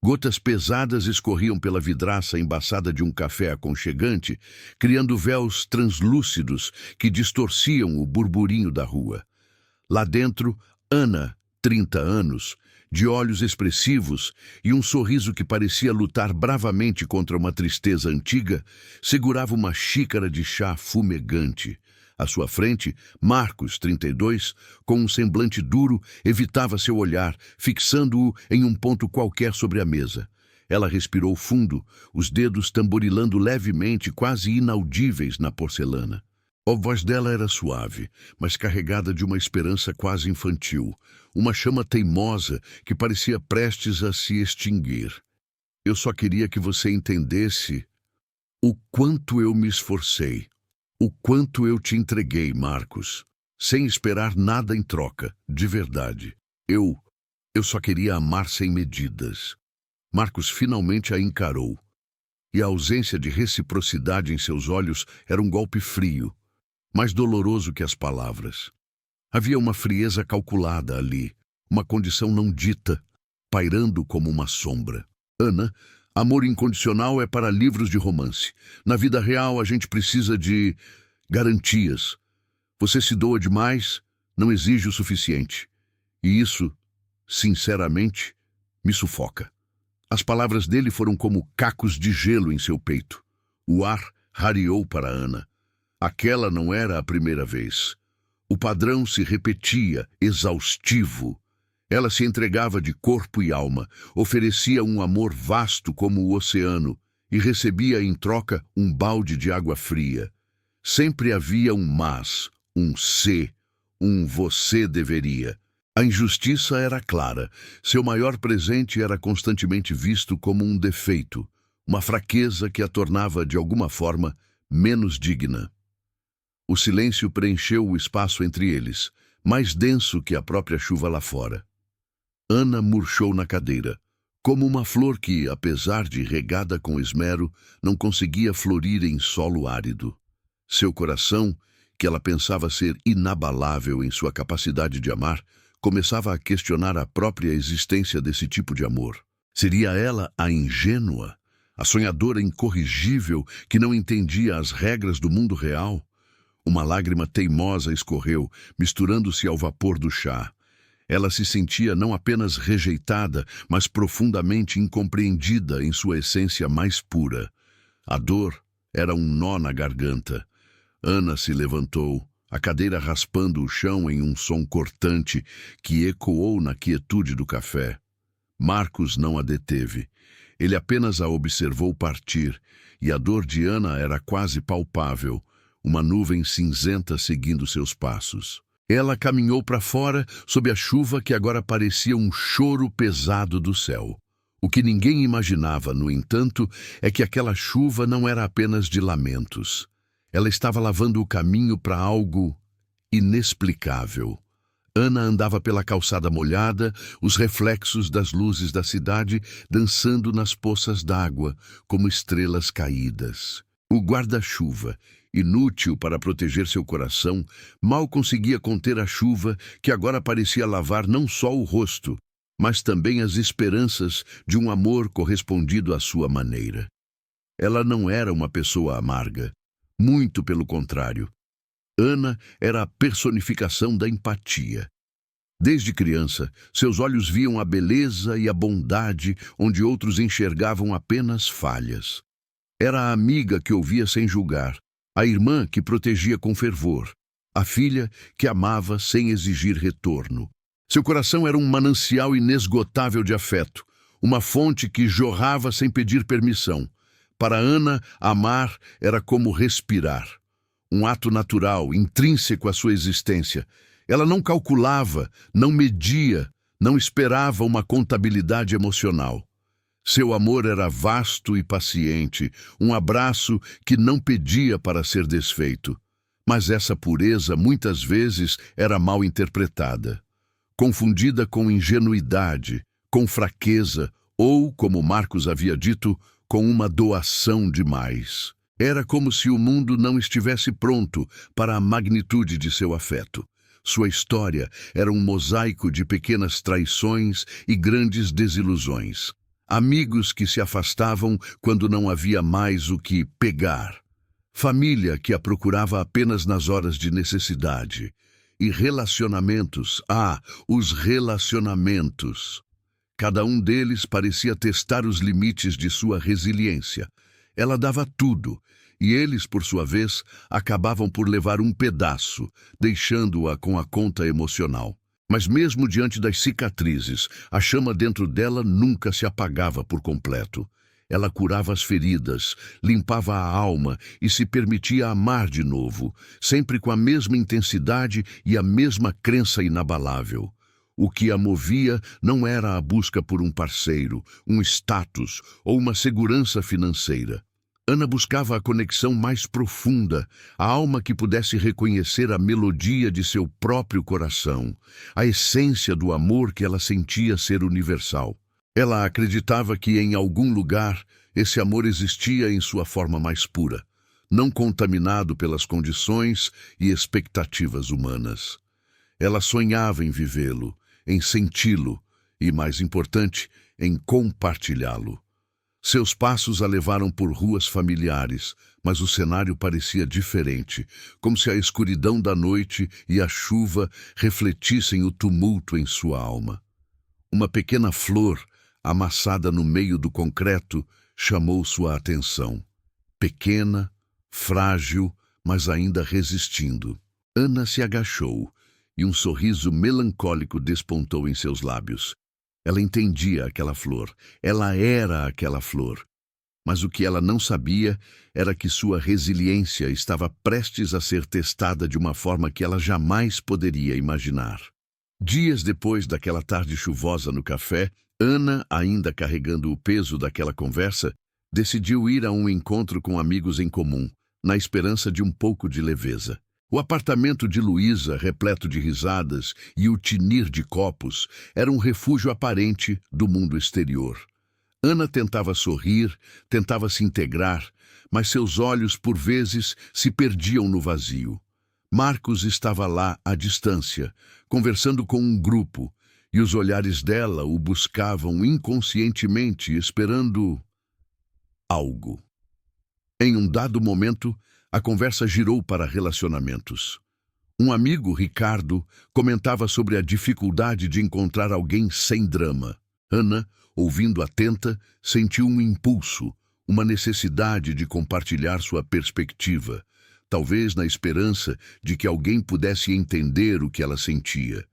Gotas pesadas escorriam pela vidraça embaçada de um café aconchegante, criando véus translúcidos que distorciam o burburinho da rua. Lá dentro, Ana, 30 anos, de olhos expressivos e um sorriso que parecia lutar bravamente contra uma tristeza antiga, segurava uma xícara de chá fumegante. À sua frente, Marcos, 32, com um semblante duro, evitava seu olhar, fixando-o em um ponto qualquer sobre a mesa. Ela respirou fundo, os dedos tamborilando levemente, quase inaudíveis na porcelana. A voz dela era suave, mas carregada de uma esperança quase infantil, uma chama teimosa que parecia prestes a se extinguir. Eu só queria que você entendesse o quanto eu me esforcei, o quanto eu te entreguei, Marcos, sem esperar nada em troca, de verdade. Eu só queria amar sem medidas. Marcos finalmente a encarou, e a ausência de reciprocidade em seus olhos era um golpe frio, mais doloroso que as palavras. Havia uma frieza calculada ali, uma condição não dita, pairando como uma sombra. Ana, amor incondicional é para livros de romance. Na vida real, a gente precisa de garantias. Você se doa demais, não exige o suficiente. E isso, sinceramente, me sufoca. As palavras dele foram como cacos de gelo em seu peito. O ar rareou para Ana. Aquela não era a primeira vez. O padrão se repetia, exaustivo. Ela se entregava de corpo e alma, oferecia um amor vasto como o oceano e recebia em troca um balde de água fria. Sempre havia um mas, um se, um você deveria. A injustiça era clara. Seu maior presente era constantemente visto como um defeito, uma fraqueza que a tornava, de alguma forma, menos digna. O silêncio preencheu o espaço entre eles, mais denso que a própria chuva lá fora. Ana murchou na cadeira, como uma flor que, apesar de regada com esmero, não conseguia florir em solo árido. Seu coração, que ela pensava ser inabalável em sua capacidade de amar, começava a questionar a própria existência desse tipo de amor. Seria ela a ingênua, a sonhadora incorrigível que não entendia as regras do mundo real? Uma lágrima teimosa escorreu, misturando-se ao vapor do chá. Ela se sentia não apenas rejeitada, mas profundamente incompreendida em sua essência mais pura. A dor era um nó na garganta. Ana se levantou, a cadeira raspando o chão em um som cortante que ecoou na quietude do café. Marcos não a deteve. Ele apenas a observou partir, e a dor de Ana era quase palpável, uma nuvem cinzenta seguindo seus passos. Ela caminhou para fora sob a chuva que agora parecia um choro pesado do céu. O que ninguém imaginava, no entanto, é que aquela chuva não era apenas de lamentos. Ela estava lavando o caminho para algo inexplicável. Ana andava pela calçada molhada, os reflexos das luzes da cidade dançando nas poças d'água, como estrelas caídas. O guarda-chuva, inútil para proteger seu coração, mal conseguia conter a chuva que agora parecia lavar não só o rosto, mas também as esperanças de um amor correspondido à sua maneira. Ela não era uma pessoa amarga, muito pelo contrário. Ana era a personificação da empatia. Desde criança, seus olhos viam a beleza e a bondade onde outros enxergavam apenas falhas. Era a amiga que ouvia sem julgar, a irmã que protegia com fervor, a filha que amava sem exigir retorno. Seu coração era um manancial inesgotável de afeto, uma fonte que jorrava sem pedir permissão. Para Ana, amar era como respirar, um ato natural, intrínseco à sua existência. Ela não calculava, não media, não esperava uma contabilidade emocional. Seu amor era vasto e paciente, um abraço que não pedia para ser desfeito. Mas essa pureza muitas vezes era mal interpretada, confundida com ingenuidade, com fraqueza ou, como Marcos havia dito, com uma doação demais. Era como se o mundo não estivesse pronto para a magnitude de seu afeto. Sua história era um mosaico de pequenas traições e grandes desilusões. Amigos que se afastavam quando não havia mais o que pegar. Família que a procurava apenas nas horas de necessidade. E relacionamentos, os relacionamentos. Cada um deles parecia testar os limites de sua resiliência. Ela dava tudo, e eles, por sua vez, acabavam por levar um pedaço, deixando-a com a conta emocional. Mas mesmo diante das cicatrizes, a chama dentro dela nunca se apagava por completo. Ela curava as feridas, limpava a alma e se permitia amar de novo, sempre com a mesma intensidade e a mesma crença inabalável. O que a movia não era a busca por um parceiro, um status ou uma segurança financeira. Ana buscava a conexão mais profunda, a alma que pudesse reconhecer a melodia de seu próprio coração, a essência do amor que ela sentia ser universal. Ela acreditava que em algum lugar esse amor existia em sua forma mais pura, não contaminado pelas condições e expectativas humanas. Ela sonhava em vivê-lo, em senti-lo e, mais importante, em compartilhá-lo. Seus passos a levaram por ruas familiares, mas o cenário parecia diferente, como se a escuridão da noite e a chuva refletissem o tumulto em sua alma. Uma pequena flor, amassada no meio do concreto, chamou sua atenção. Pequena, frágil, mas ainda resistindo. Ana se agachou e um sorriso melancólico despontou em seus lábios. Ela entendia aquela flor, ela era aquela flor. Mas o que ela não sabia era que sua resiliência estava prestes a ser testada de uma forma que ela jamais poderia imaginar. Dias depois daquela tarde chuvosa no café, Ana, ainda carregando o peso daquela conversa, decidiu ir a um encontro com amigos em comum, na esperança de um pouco de leveza. O apartamento de Luísa, repleto de risadas e o tinir de copos, era um refúgio aparente do mundo exterior. Ana tentava sorrir, tentava se integrar, mas seus olhos, por vezes, se perdiam no vazio. Marcos estava lá, à distância, conversando com um grupo, e os olhares dela o buscavam inconscientemente, esperando algo. Em um dado momento, a conversa girou para relacionamentos. Um amigo, Ricardo, comentava sobre a dificuldade de encontrar alguém sem drama. Ana, ouvindo atenta, sentiu um impulso, uma necessidade de compartilhar sua perspectiva, talvez na esperança de que alguém pudesse entender o que ela sentia.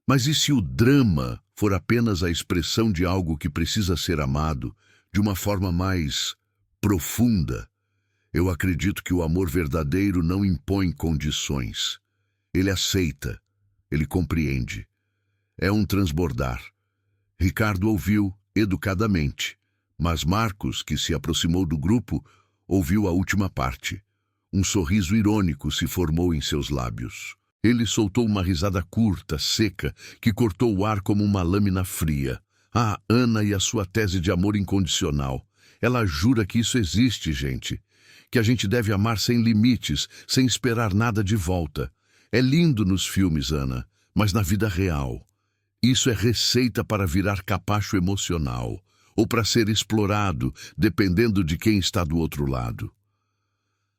Mas e se o drama for apenas a expressão de algo que precisa ser amado de uma forma mais profunda? Eu acredito que o amor verdadeiro não impõe condições. Ele aceita, ele compreende. É um transbordar. Ricardo ouviu educadamente, mas Marcos, que se aproximou do grupo, ouviu a última parte. Um sorriso irônico se formou em seus lábios. Ele soltou uma risada curta, seca, que cortou o ar como uma lâmina fria. Ana e a sua tese de amor incondicional. Ela jura que isso existe, gente. Que a gente deve amar sem limites, sem esperar nada de volta. É lindo nos filmes, Ana, mas na vida real. Isso é receita para virar capacho emocional, ou para ser explorado, dependendo de quem está do outro lado.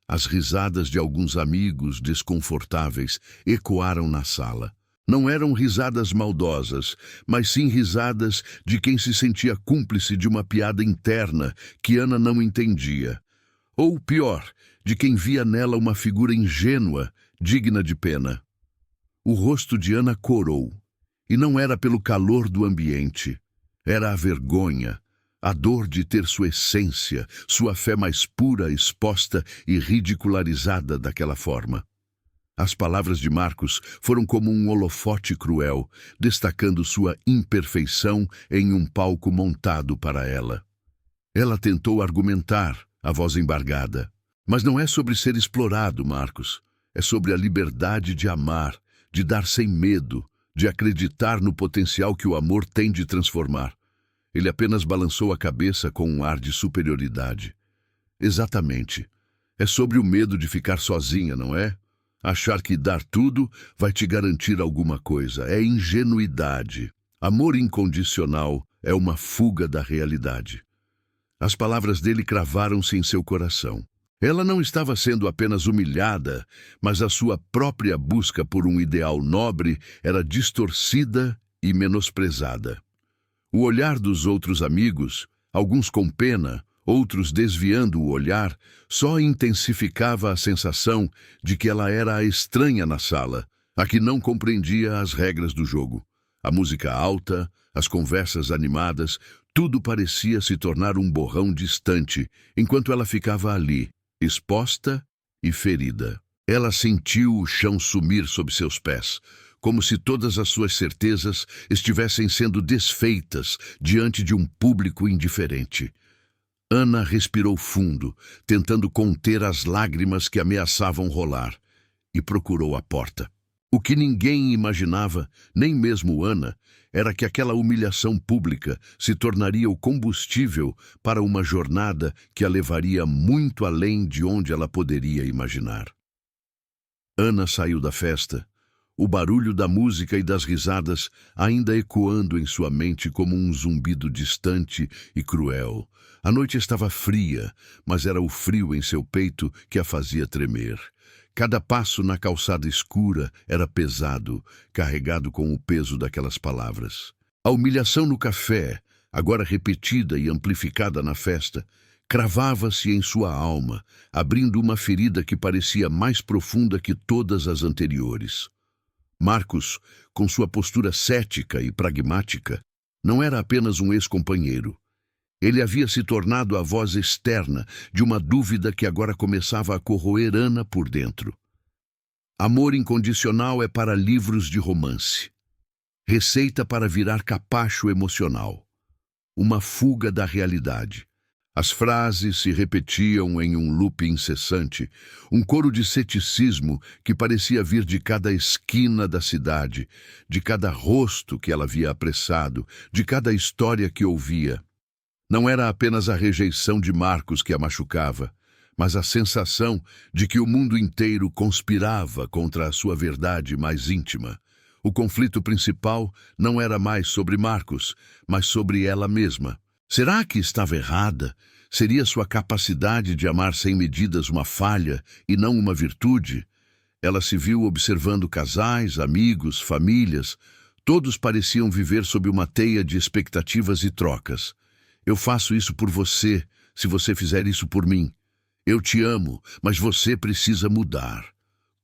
As risadas de alguns amigos desconfortáveis ecoaram na sala. Não eram risadas maldosas, mas sim risadas de quem se sentia cúmplice de uma piada interna que Ana não entendia. Ou pior, de quem via nela uma figura ingênua, digna de pena. O rosto de Ana corou, e não era pelo calor do ambiente. Era a vergonha, a dor de ter sua essência, sua fé mais pura exposta e ridicularizada daquela forma. As palavras de Marcos foram como um holofote cruel, destacando sua imperfeição em um palco montado para ela. Ela tentou argumentar, a voz embargada. Mas não é sobre ser explorado, Marcos. É sobre a liberdade de amar, de dar sem medo, de acreditar no potencial que o amor tem de transformar. Ele apenas balançou a cabeça com um ar de superioridade. Exatamente. É sobre o medo de ficar sozinha, não é? Achar que dar tudo vai te garantir alguma coisa. É ingenuidade. Amor incondicional é uma fuga da realidade. As palavras dele cravaram-se em seu coração. Ela não estava sendo apenas humilhada, mas a sua própria busca por um ideal nobre era distorcida e menosprezada. O olhar dos outros amigos, alguns com pena, outros desviando o olhar, só intensificava a sensação de que ela era a estranha na sala, a que não compreendia as regras do jogo. A música alta, as conversas animadas, tudo parecia se tornar um borrão distante, enquanto ela ficava ali, exposta e ferida. Ela sentiu o chão sumir sob seus pés, como se todas as suas certezas estivessem sendo desfeitas diante de um público indiferente. Ana respirou fundo, tentando conter as lágrimas que ameaçavam rolar, e procurou a porta. O que ninguém imaginava, nem mesmo Ana, era que aquela humilhação pública se tornaria o combustível para uma jornada que a levaria muito além de onde ela poderia imaginar. Ana saiu da festa, o barulho da música e das risadas ainda ecoando em sua mente como um zumbido distante e cruel. A noite estava fria, mas era o frio em seu peito que a fazia tremer. Cada passo na calçada escura era pesado, carregado com o peso daquelas palavras. A humilhação no café, agora repetida e amplificada na festa, cravava-se em sua alma, abrindo uma ferida que parecia mais profunda que todas as anteriores. Marcos, com sua postura cética e pragmática, não era apenas um ex-companheiro. Ele havia se tornado a voz externa de uma dúvida que agora começava a corroer Ana por dentro. Amor incondicional é para livros de romance. Receita para virar capacho emocional. Uma fuga da realidade. As frases se repetiam em um loop incessante, um coro de ceticismo que parecia vir de cada esquina da cidade, de cada rosto que ela havia apressado, de cada história que ouvia. Não era apenas a rejeição de Marcos que a machucava, mas a sensação de que o mundo inteiro conspirava contra a sua verdade mais íntima. O conflito principal não era mais sobre Marcos, mas sobre ela mesma. Será que estava errada? Seria sua capacidade de amar sem medidas uma falha e não uma virtude? Ela se viu observando casais, amigos, famílias. Todos pareciam viver sob uma teia de expectativas e trocas. Eu faço isso por você, se você fizer isso por mim. Eu te amo, mas você precisa mudar.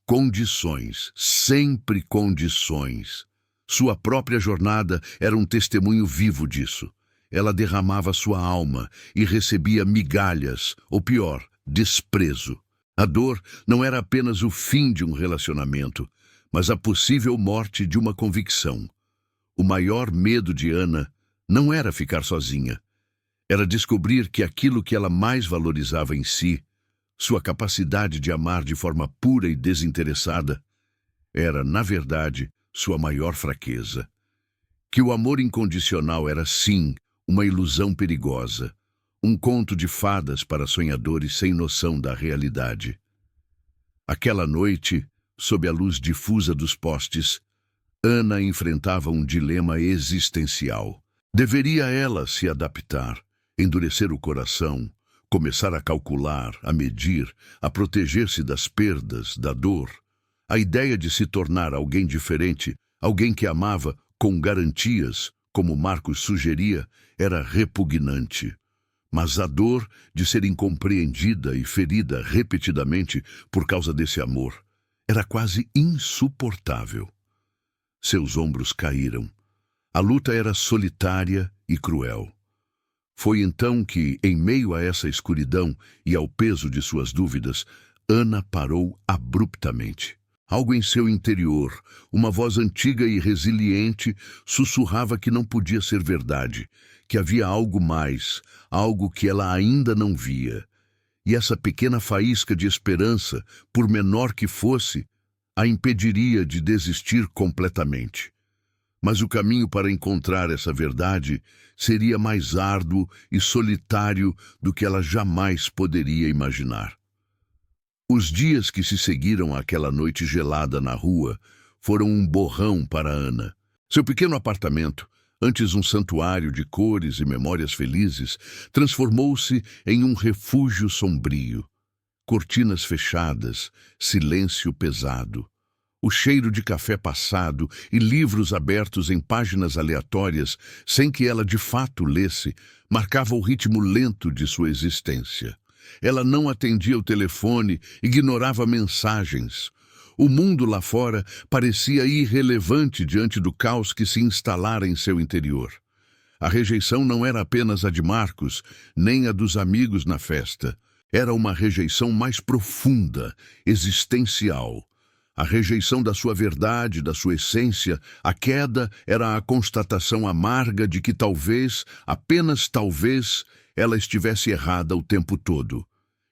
Condições, sempre condições. Sua própria jornada era um testemunho vivo disso. Ela derramava sua alma e recebia migalhas, ou pior, desprezo. A dor não era apenas o fim de um relacionamento, mas a possível morte de uma convicção. O maior medo de Ana não era ficar sozinha. Era descobrir que aquilo que ela mais valorizava em si, sua capacidade de amar de forma pura e desinteressada, era, na verdade, sua maior fraqueza. Que o amor incondicional era, sim, uma ilusão perigosa, um conto de fadas para sonhadores sem noção da realidade. Aquela noite, sob a luz difusa dos postes, Ana enfrentava um dilema existencial. Deveria ela se adaptar, endurecer o coração, começar a calcular, a medir, a proteger-se das perdas, da dor? A ideia de se tornar alguém diferente, alguém que amava com garantias, como Marcos sugeria, era repugnante. Mas a dor de ser incompreendida e ferida repetidamente por causa desse amor era quase insuportável. Seus ombros caíram. A luta era solitária e cruel. Foi então que, em meio a essa escuridão e ao peso de suas dúvidas, Ana parou abruptamente. Algo em seu interior, uma voz antiga e resiliente, sussurrava que não podia ser verdade, que havia algo mais, algo que ela ainda não via. E essa pequena faísca de esperança, por menor que fosse, a impediria de desistir completamente. Mas o caminho para encontrar essa verdade seria mais árduo e solitário do que ela jamais poderia imaginar. Os dias que se seguiram àquela noite gelada na rua foram um borrão para Ana. Seu pequeno apartamento, Antes um santuário de cores e memórias felizes, transformou-se em um refúgio sombrio. Cortinas fechadas, silêncio pesado. O cheiro de café passado e livros abertos em páginas aleatórias, sem que ela de fato lesse, marcava o ritmo lento de sua existência. Ela não atendia o telefone, ignorava mensagens. O mundo lá fora parecia irrelevante diante do caos que se instalara em seu interior. A rejeição não era apenas a de Marcos, nem a dos amigos na festa. Era uma rejeição mais profunda, existencial. A rejeição da sua verdade, da sua essência, a queda era a constatação amarga de que talvez, apenas talvez, ela estivesse errada o tempo todo.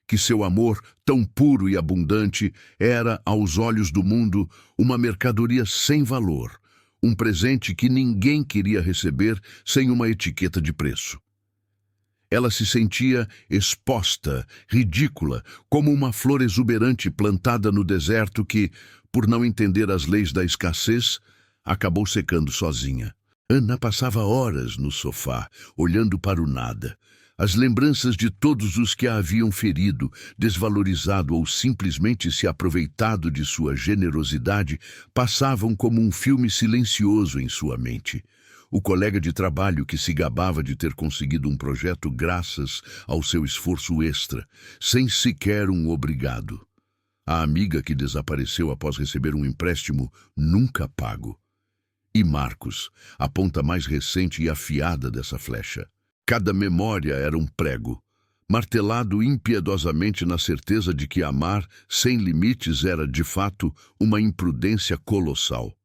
Que seu amor, tão puro e abundante, era, aos olhos do mundo, uma mercadoria sem valor, um presente que ninguém queria receber sem uma etiqueta de preço. Ela se sentia exposta, ridícula, como uma flor exuberante plantada no deserto que, por não entender as leis da escassez, acabou secando sozinha. Ana passava horas no sofá, olhando para o nada. As lembranças de todos os que a haviam ferido, desvalorizado ou simplesmente se aproveitado de sua generosidade passavam como um filme silencioso em sua mente. O colega de trabalho que se gabava de ter conseguido um projeto graças ao seu esforço extra, sem sequer um obrigado. A amiga que desapareceu após receber um empréstimo nunca pago. E Marcos, a ponta mais recente e afiada dessa flecha. Cada memória era um prego, martelado impiedosamente na certeza de que amar sem limites era, de fato, uma imprudência colossal.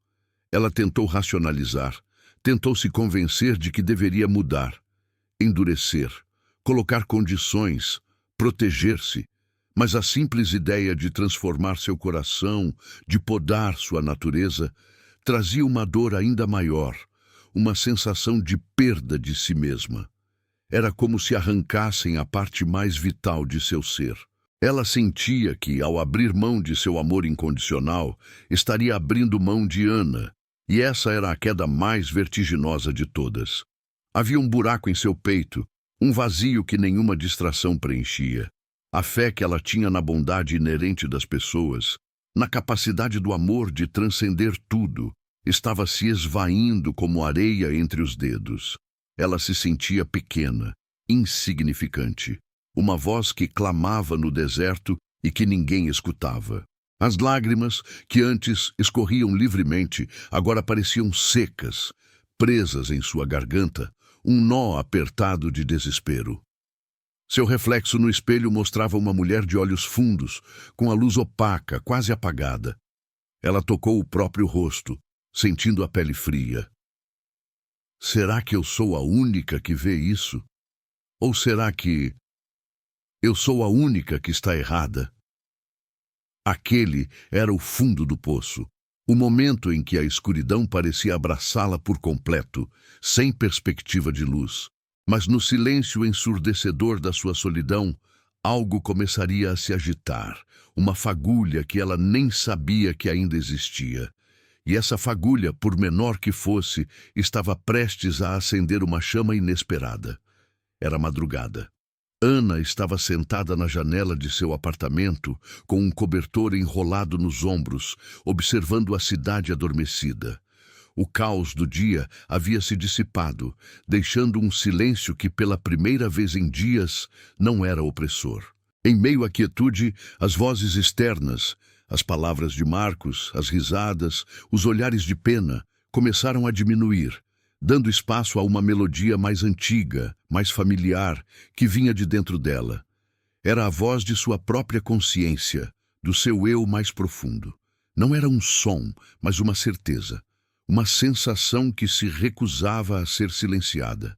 Ela tentou racionalizar, tentou se convencer de que deveria mudar, endurecer, colocar condições, proteger-se, mas a simples ideia de transformar seu coração, de podar sua natureza, trazia uma dor ainda maior, uma sensação de perda de si mesma. Era como se arrancassem a parte mais vital de seu ser. Ela sentia que, ao abrir mão de seu amor incondicional, estaria abrindo mão de Ana, e essa era a queda mais vertiginosa de todas. Havia um buraco em seu peito, um vazio que nenhuma distração preenchia. A fé que ela tinha na bondade inerente das pessoas, na capacidade do amor de transcender tudo, estava se esvaindo como areia entre os dedos. Ela se sentia pequena, insignificante, uma voz que clamava no deserto e que ninguém escutava. As lágrimas, que antes escorriam livremente, agora pareciam secas, presas em sua garganta, um nó apertado de desespero. Seu reflexo no espelho mostrava uma mulher de olhos fundos, com a luz opaca, quase apagada. Ela tocou o próprio rosto, sentindo a pele fria. Será que eu sou a única que vê isso? Ou será que eu sou a única que está errada? Aquele era o fundo do poço, o momento em que a escuridão parecia abraçá-la por completo, sem perspectiva de luz. Mas no silêncio ensurdecedor da sua solidão, algo começaria a se agitar, uma fagulha que ela nem sabia que ainda existia. E essa fagulha, por menor que fosse, estava prestes a acender uma chama inesperada. Era madrugada. Ana estava sentada na janela de seu apartamento, com um cobertor enrolado nos ombros, observando a cidade adormecida. O caos do dia havia se dissipado, deixando um silêncio que, pela primeira vez em dias, não era opressor. Em meio à quietude, as vozes externas, as palavras de Marcos, as risadas, os olhares de pena, começaram a diminuir, dando espaço a uma melodia mais antiga, mais familiar, que vinha de dentro dela. Era a voz de sua própria consciência, do seu eu mais profundo. Não era um som, mas uma certeza, uma sensação que se recusava a ser silenciada.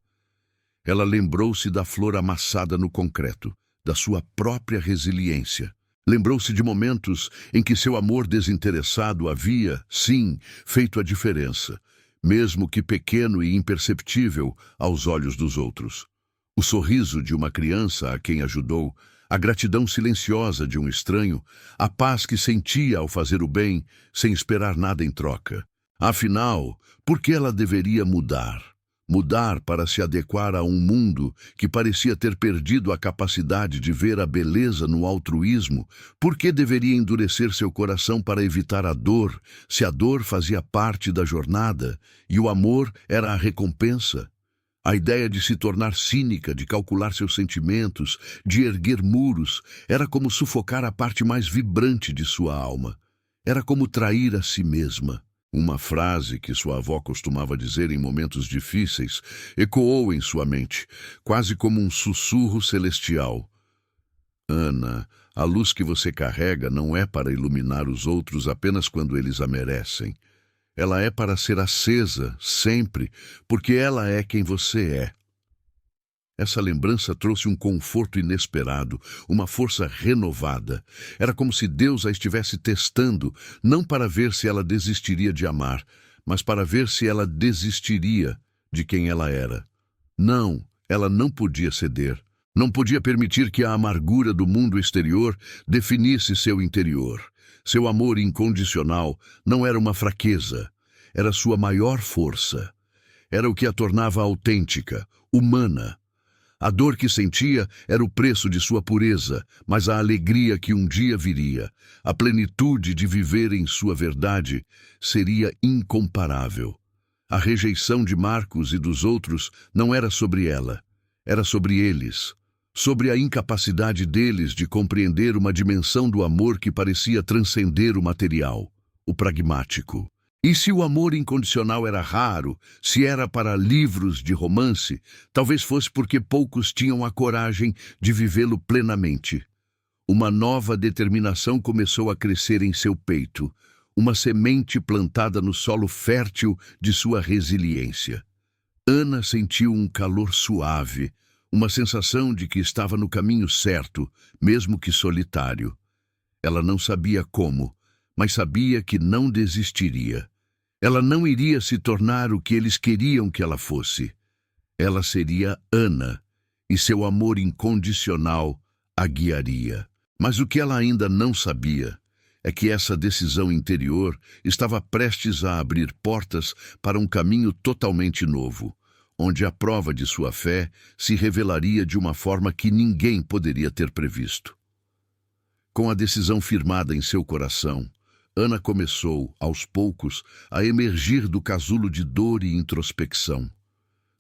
Ela lembrou-se da flor amassada no concreto, da sua própria resiliência. Lembrou-se de momentos em que seu amor desinteressado havia, sim, feito a diferença, mesmo que pequeno e imperceptível aos olhos dos outros. O sorriso de uma criança a quem ajudou, a gratidão silenciosa de um estranho, a paz que sentia ao fazer o bem, sem esperar nada em troca. Afinal, por que ela deveria mudar? Mudar para se adequar a um mundo que parecia ter perdido a capacidade de ver a beleza no altruísmo. Por que deveria endurecer seu coração para evitar a dor, se a dor fazia parte da jornada e o amor era a recompensa? A ideia de se tornar cínica, de calcular seus sentimentos, de erguer muros, era como sufocar a parte mais vibrante de sua alma. Era como trair a si mesma. Uma frase que sua avó costumava dizer em momentos difíceis ecoou em sua mente, quase como um sussurro celestial. Ana, a luz que você carrega não é para iluminar os outros apenas quando eles a merecem. Ela é para ser acesa, sempre, porque ela é quem você é. Essa lembrança trouxe um conforto inesperado, uma força renovada. Era como se Deus a estivesse testando, não para ver se ela desistiria de amar, mas para ver se ela desistiria de quem ela era. Não, ela não podia ceder. Não podia permitir que a amargura do mundo exterior definisse seu interior. Seu amor incondicional não era uma fraqueza, era sua maior força. Era o que a tornava autêntica, humana. A dor que sentia era o preço de sua pureza, mas a alegria que um dia viria, a plenitude de viver em sua verdade, seria incomparável. A rejeição de Marcos e dos outros não era sobre ela, era sobre eles, sobre a incapacidade deles de compreender uma dimensão do amor que parecia transcender o material, o pragmático. E se o amor incondicional era raro, se era para livros de romance, talvez fosse porque poucos tinham a coragem de vivê-lo plenamente. Uma nova determinação começou a crescer em seu peito, uma semente plantada no solo fértil de sua resiliência. Ana sentiu um calor suave, uma sensação de que estava no caminho certo, mesmo que solitário. Ela não sabia como, mas sabia que não desistiria. Ela não iria se tornar o que eles queriam que ela fosse. Ela seria Ana, e seu amor incondicional a guiaria. Mas o que ela ainda não sabia é que essa decisão interior estava prestes a abrir portas para um caminho totalmente novo, onde a prova de sua fé se revelaria de uma forma que ninguém poderia ter previsto. Com a decisão firmada em seu coração, Ana começou, aos poucos, a emergir do casulo de dor e introspecção.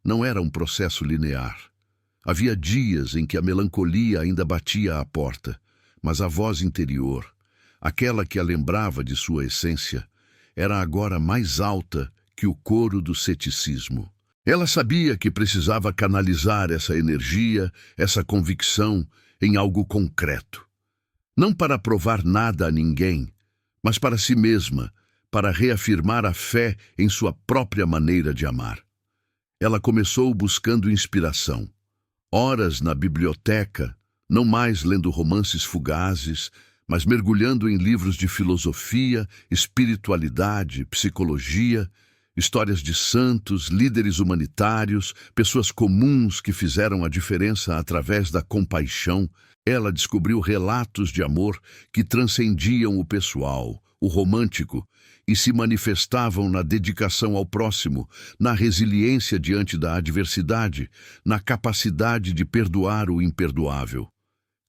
Não era um processo linear. Havia dias em que a melancolia ainda batia à porta, mas a voz interior, aquela que a lembrava de sua essência, era agora mais alta que o coro do ceticismo. Ela sabia que precisava canalizar essa energia, essa convicção, em algo concreto. Não para provar nada a ninguém, mas para si mesma, para reafirmar a fé em sua própria maneira de amar. Ela começou buscando inspiração. Horas na biblioteca, não mais lendo romances fugazes, mas mergulhando em livros de filosofia, espiritualidade, psicologia, histórias de santos, líderes humanitários, pessoas comuns que fizeram a diferença através da compaixão. Ela descobriu relatos de amor que transcendiam o pessoal, o romântico, e se manifestavam na dedicação ao próximo, na resiliência diante da adversidade, na capacidade de perdoar o imperdoável.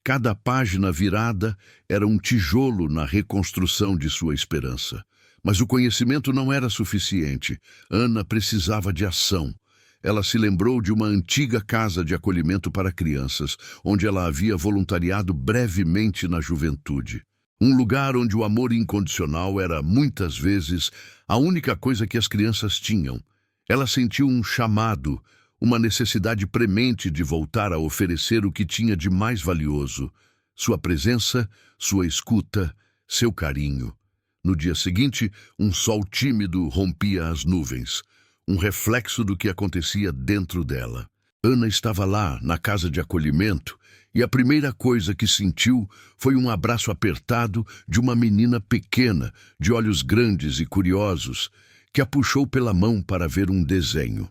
Cada página virada era um tijolo na reconstrução de sua esperança. Mas o conhecimento não era suficiente. Ana precisava de ação. Ela se lembrou de uma antiga casa de acolhimento para crianças, onde ela havia voluntariado brevemente na juventude. Um lugar onde o amor incondicional era, muitas vezes, a única coisa que as crianças tinham. Ela sentiu um chamado, uma necessidade premente de voltar a oferecer o que tinha de mais valioso: sua presença, sua escuta, seu carinho. No dia seguinte, um sol tímido rompia as nuvens, um reflexo do que acontecia dentro dela. Ana estava lá, na casa de acolhimento, e a primeira coisa que sentiu foi um abraço apertado de uma menina pequena, de olhos grandes e curiosos, que a puxou pela mão para ver um desenho.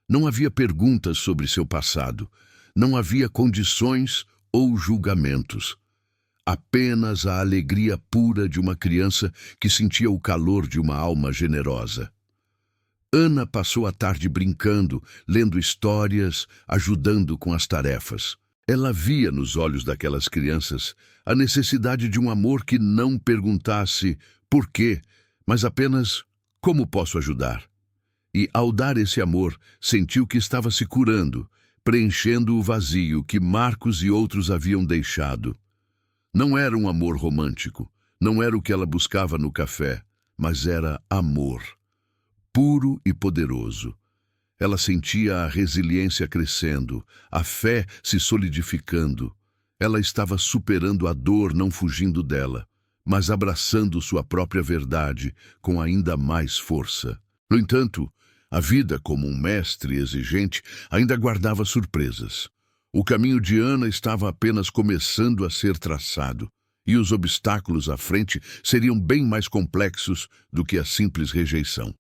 Não havia perguntas sobre seu passado, não havia condições ou julgamentos. Apenas a alegria pura de uma criança que sentia o calor de uma alma generosa. Ana passou a tarde brincando, lendo histórias, ajudando com as tarefas. Ela via nos olhos daquelas crianças a necessidade de um amor que não perguntasse por quê, mas apenas como posso ajudar. E, ao dar esse amor, sentiu que estava se curando, preenchendo o vazio que Marcos e outros haviam deixado. Não era um amor romântico, não era o que ela buscava no café, mas era amor, puro e poderoso. Ela sentia a resiliência crescendo, a fé se solidificando. Ela estava superando a dor, não fugindo dela, mas abraçando sua própria verdade com ainda mais força. No entanto, a vida, como um mestre exigente, ainda guardava surpresas. O caminho de Ana estava apenas começando a ser traçado, e os obstáculos à frente seriam bem mais complexos do que a simples rejeição.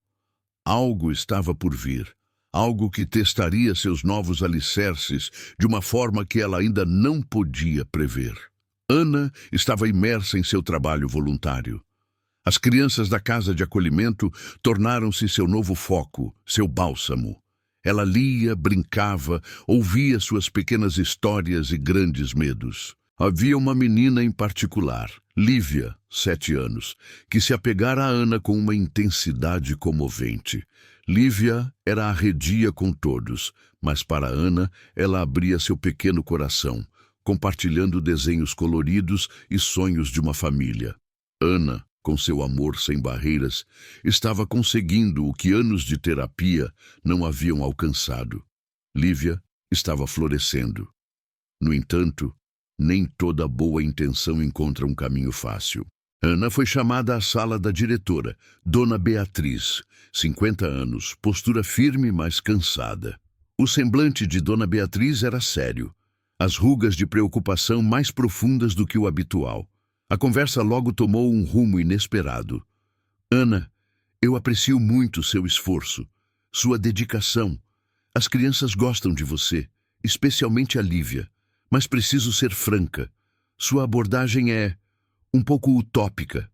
Algo estava por vir, algo que testaria seus novos alicerces de uma forma que ela ainda não podia prever. Ana estava imersa em seu trabalho voluntário. As crianças da casa de acolhimento tornaram-se seu novo foco, seu bálsamo. Ela lia, brincava, ouvia suas pequenas histórias e grandes medos. Havia uma menina em particular, Lívia, 7 anos, que se apegara a Ana com uma intensidade comovente. Lívia era arredia com todos, mas para Ana ela abria seu pequeno coração, compartilhando desenhos coloridos e sonhos de uma família. Ana, com seu amor sem barreiras, estava conseguindo o que anos de terapia não haviam alcançado. Lívia estava florescendo. No entanto, nem toda boa intenção encontra um caminho fácil. Ana foi chamada à sala da diretora, Dona Beatriz, 50 anos, postura firme, mas cansada. O semblante de Dona Beatriz era sério, as rugas de preocupação mais profundas do que o habitual. A conversa logo tomou um rumo inesperado. Ana, eu aprecio muito seu esforço, sua dedicação. As crianças gostam de você, especialmente a Lívia, mas preciso ser franca. Sua abordagem é um pouco utópica.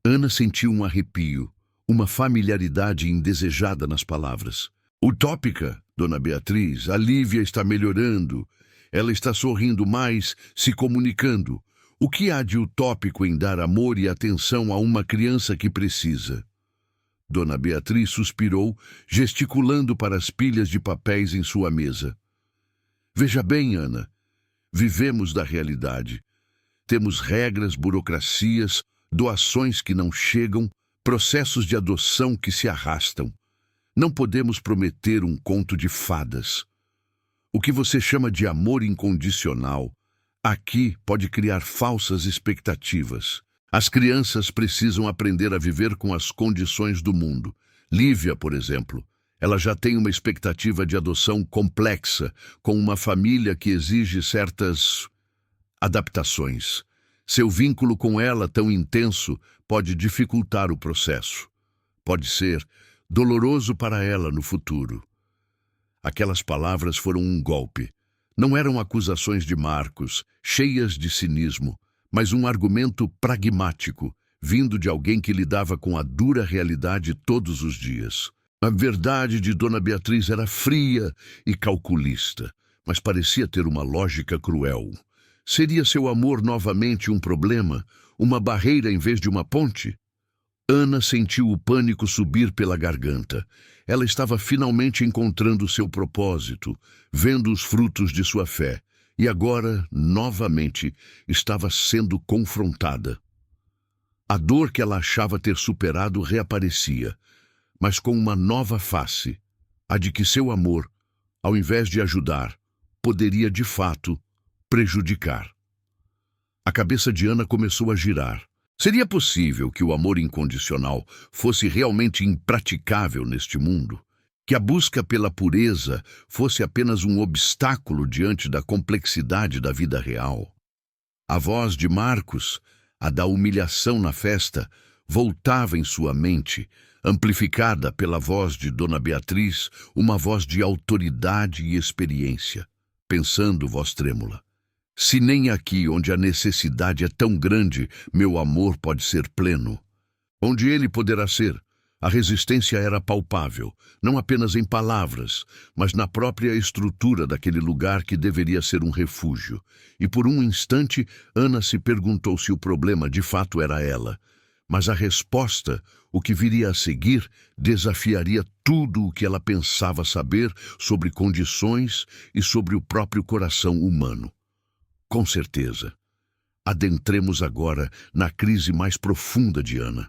Ana sentiu um arrepio, uma familiaridade indesejada nas palavras. Utópica, Dona Beatriz, a Lívia está melhorando. Ela está sorrindo mais, se comunicando. O que há de utópico em dar amor e atenção a uma criança que precisa? Dona Beatriz suspirou, gesticulando para as pilhas de papéis em sua mesa. Veja bem, Ana, vivemos da realidade. Temos regras, burocracias, doações que não chegam, processos de adoção que se arrastam. Não podemos prometer um conto de fadas. O que você chama de amor incondicional aqui pode criar falsas expectativas. As crianças precisam aprender a viver com as condições do mundo. Lívia, por exemplo, ela já tem uma expectativa de adoção complexa, com uma família que exige certas adaptações. Seu vínculo com ela, tão intenso, pode dificultar o processo. Pode ser doloroso para ela no futuro. Aquelas palavras foram um golpe. Não eram acusações de Marcos, cheias de cinismo, mas um argumento pragmático, vindo de alguém que lidava com a dura realidade todos os dias. A verdade de Dona Beatriz era fria e calculista, mas parecia ter uma lógica cruel. Seria seu amor novamente um problema, uma barreira em vez de uma ponte? Ana sentiu o pânico subir pela garganta. Ela estava finalmente encontrando seu propósito, vendo os frutos de sua fé, e agora, novamente, estava sendo confrontada. A dor que ela achava ter superado reaparecia, mas com uma nova face, a de que seu amor, ao invés de ajudar, poderia de fato prejudicar. A cabeça de Ana começou a girar. Seria possível que o amor incondicional fosse realmente impraticável neste mundo? Que a busca pela pureza fosse apenas um obstáculo diante da complexidade da vida real? A voz de Marcos, a da humilhação na festa, voltava em sua mente, amplificada pela voz de Dona Beatriz, uma voz de autoridade e experiência. Pensando, voz trêmula: se nem aqui, onde a necessidade é tão grande, meu amor pode ser pleno. Onde ele poderá ser? A resistência era palpável, não apenas em palavras, mas na própria estrutura daquele lugar que deveria ser um refúgio. E por um instante, Ana se perguntou se o problema de fato era ela. Mas a resposta, o que viria a seguir, desafiaria tudo o que ela pensava saber sobre condições e sobre o próprio coração humano. Com certeza. Adentremos agora na crise mais profunda de Ana.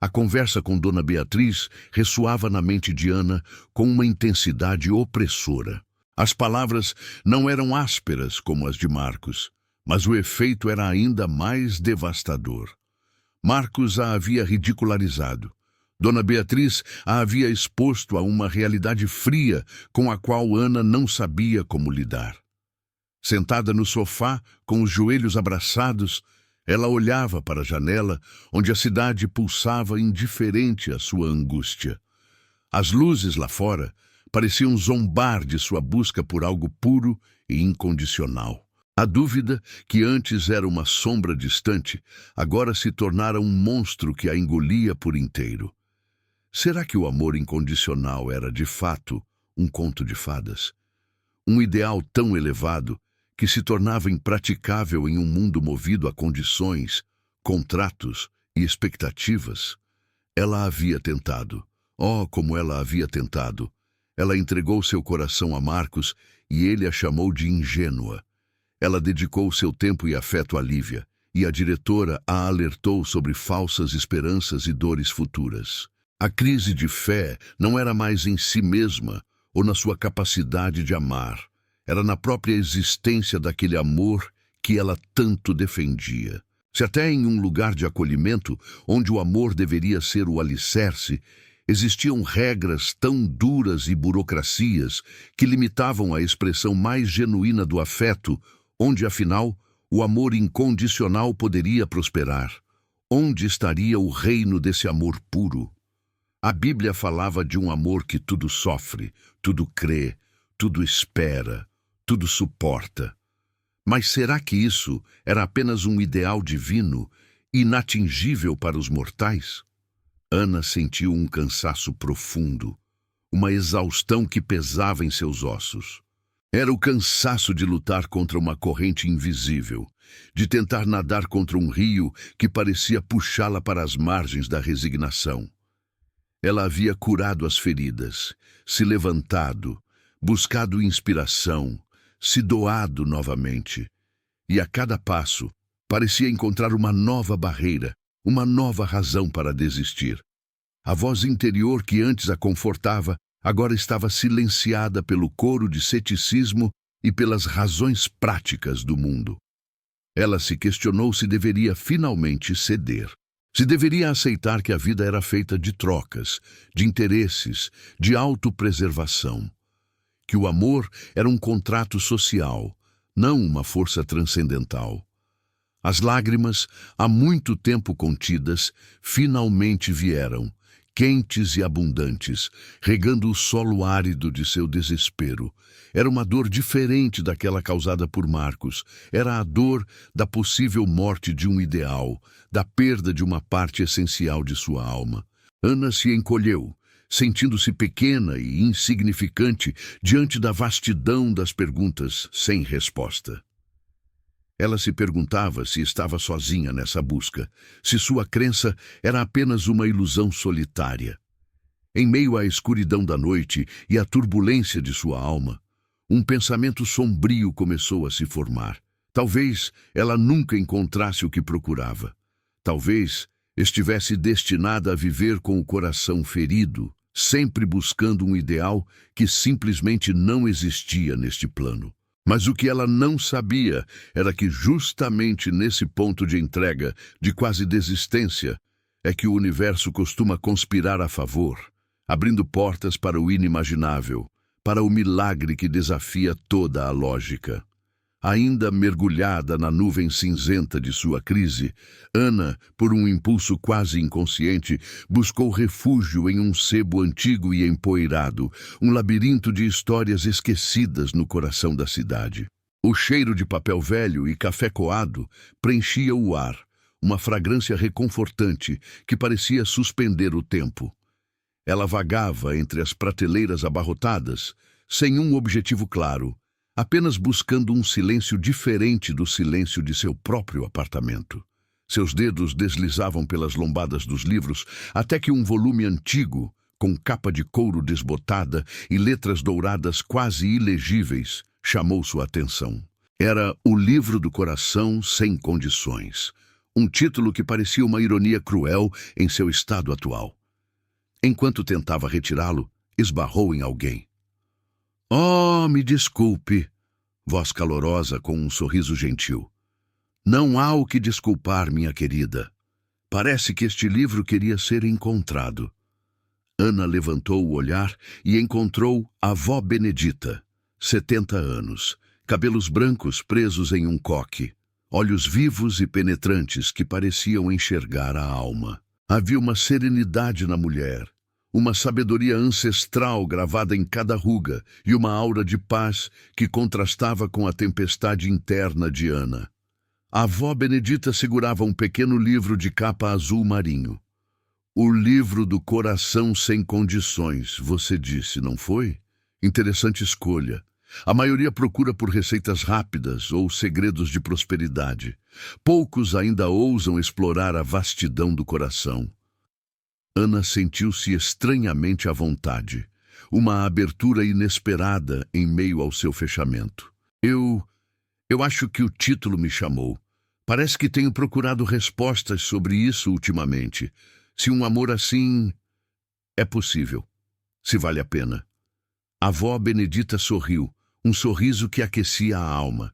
A conversa com Dona Beatriz ressoava na mente de Ana com uma intensidade opressora. As palavras não eram ásperas como as de Marcos, mas o efeito era ainda mais devastador. Marcos a havia ridicularizado. Dona Beatriz a havia exposto a uma realidade fria com a qual Ana não sabia como lidar. Sentada no sofá, com os joelhos abraçados, ela olhava para a janela, onde a cidade pulsava indiferente à sua angústia. As luzes lá fora pareciam zombar de sua busca por algo puro e incondicional. A dúvida, que antes era uma sombra distante, agora se tornara um monstro que a engolia por inteiro. Será que o amor incondicional era, de fato, um conto de fadas? Um ideal tão elevado que se tornava impraticável em um mundo movido a condições, contratos e expectativas? Ela havia tentado. Oh, como ela havia tentado! Ela entregou seu coração a Marcos e ele a chamou de ingênua. Ela dedicou seu tempo e afeto a Lívia, e a diretora a alertou sobre falsas esperanças e dores futuras. A crise de fé não era mais em si mesma ou na sua capacidade de amar. Era na própria existência daquele amor que ela tanto defendia. Se até em um lugar de acolhimento, onde o amor deveria ser o alicerce, existiam regras tão duras e burocracias que limitavam a expressão mais genuína do afeto, onde, afinal, o amor incondicional poderia prosperar. Onde estaria o reino desse amor puro? A Bíblia falava de um amor que tudo sofre, tudo crê, tudo espera, tudo suporta. Mas será que isso era apenas um ideal divino, inatingível para os mortais? Ana sentiu um cansaço profundo, uma exaustão que pesava em seus ossos. Era o cansaço de lutar contra uma corrente invisível, de tentar nadar contra um rio que parecia puxá-la para as margens da resignação. Ela havia curado as feridas, se levantado, buscado inspiração, se doado novamente. E a cada passo, parecia encontrar uma nova barreira, uma nova razão para desistir. A voz interior que antes a confortava, agora estava silenciada pelo coro de ceticismo e pelas razões práticas do mundo. Ela se questionou se deveria finalmente ceder. Se deveria aceitar que a vida era feita de trocas, de interesses, de autopreservação. Que o amor era um contrato social, não uma força transcendental. As lágrimas, há muito tempo contidas, finalmente vieram, quentes e abundantes, regando o solo árido de seu desespero. Era uma dor diferente daquela causada por Marcos. Era a dor da possível morte de um ideal, da perda de uma parte essencial de sua alma. Ana se encolheu, sentindo-se pequena e insignificante diante da vastidão das perguntas sem resposta. Ela se perguntava se estava sozinha nessa busca, se sua crença era apenas uma ilusão solitária. Em meio à escuridão da noite e à turbulência de sua alma, um pensamento sombrio começou a se formar. Talvez ela nunca encontrasse o que procurava. Talvez estivesse destinada a viver com o coração ferido, sempre buscando um ideal que simplesmente não existia neste plano. Mas o que ela não sabia era que justamente nesse ponto de entrega, de quase desistência, é que o universo costuma conspirar a favor, abrindo portas para o inimaginável, para o milagre que desafia toda a lógica. Ainda mergulhada na nuvem cinzenta de sua crise, Ana, por um impulso quase inconsciente, buscou refúgio em um sebo antigo e empoeirado, um labirinto de histórias esquecidas no coração da cidade. O cheiro de papel velho e café coado preenchia o ar, uma fragrância reconfortante que parecia suspender o tempo. Ela vagava entre as prateleiras abarrotadas, sem um objetivo claro, apenas buscando um silêncio diferente do silêncio de seu próprio apartamento. Seus dedos deslizavam pelas lombadas dos livros até que um volume antigo, com capa de couro desbotada e letras douradas quase ilegíveis, chamou sua atenção. Era O Livro do Coração Sem Condições, um título que parecia uma ironia cruel em seu estado atual. Enquanto tentava retirá-lo, esbarrou em alguém. "Oh, me desculpe", voz calorosa com um sorriso gentil. "Não há o que desculpar, minha querida. Parece que este livro queria ser encontrado." Ana levantou o olhar e encontrou a avó Benedita, 70 anos, cabelos brancos presos em um coque, olhos vivos e penetrantes que pareciam enxergar a alma. Havia uma serenidade na mulher, uma sabedoria ancestral gravada em cada ruga e uma aura de paz que contrastava com a tempestade interna de Ana. A avó Benedita segurava um pequeno livro de capa azul marinho. "O Livro do Coração Sem Condições", você disse, não foi? Interessante escolha. A maioria procura por receitas rápidas ou segredos de prosperidade. Poucos ainda ousam explorar a vastidão do coração. Ana sentiu-se estranhamente à vontade, uma abertura inesperada em meio ao seu fechamento. Eu acho que o título me chamou. Parece que tenho procurado respostas sobre isso ultimamente. Se um amor assim é possível, se vale a pena." A avó Benedita sorriu, um sorriso que aquecia a alma.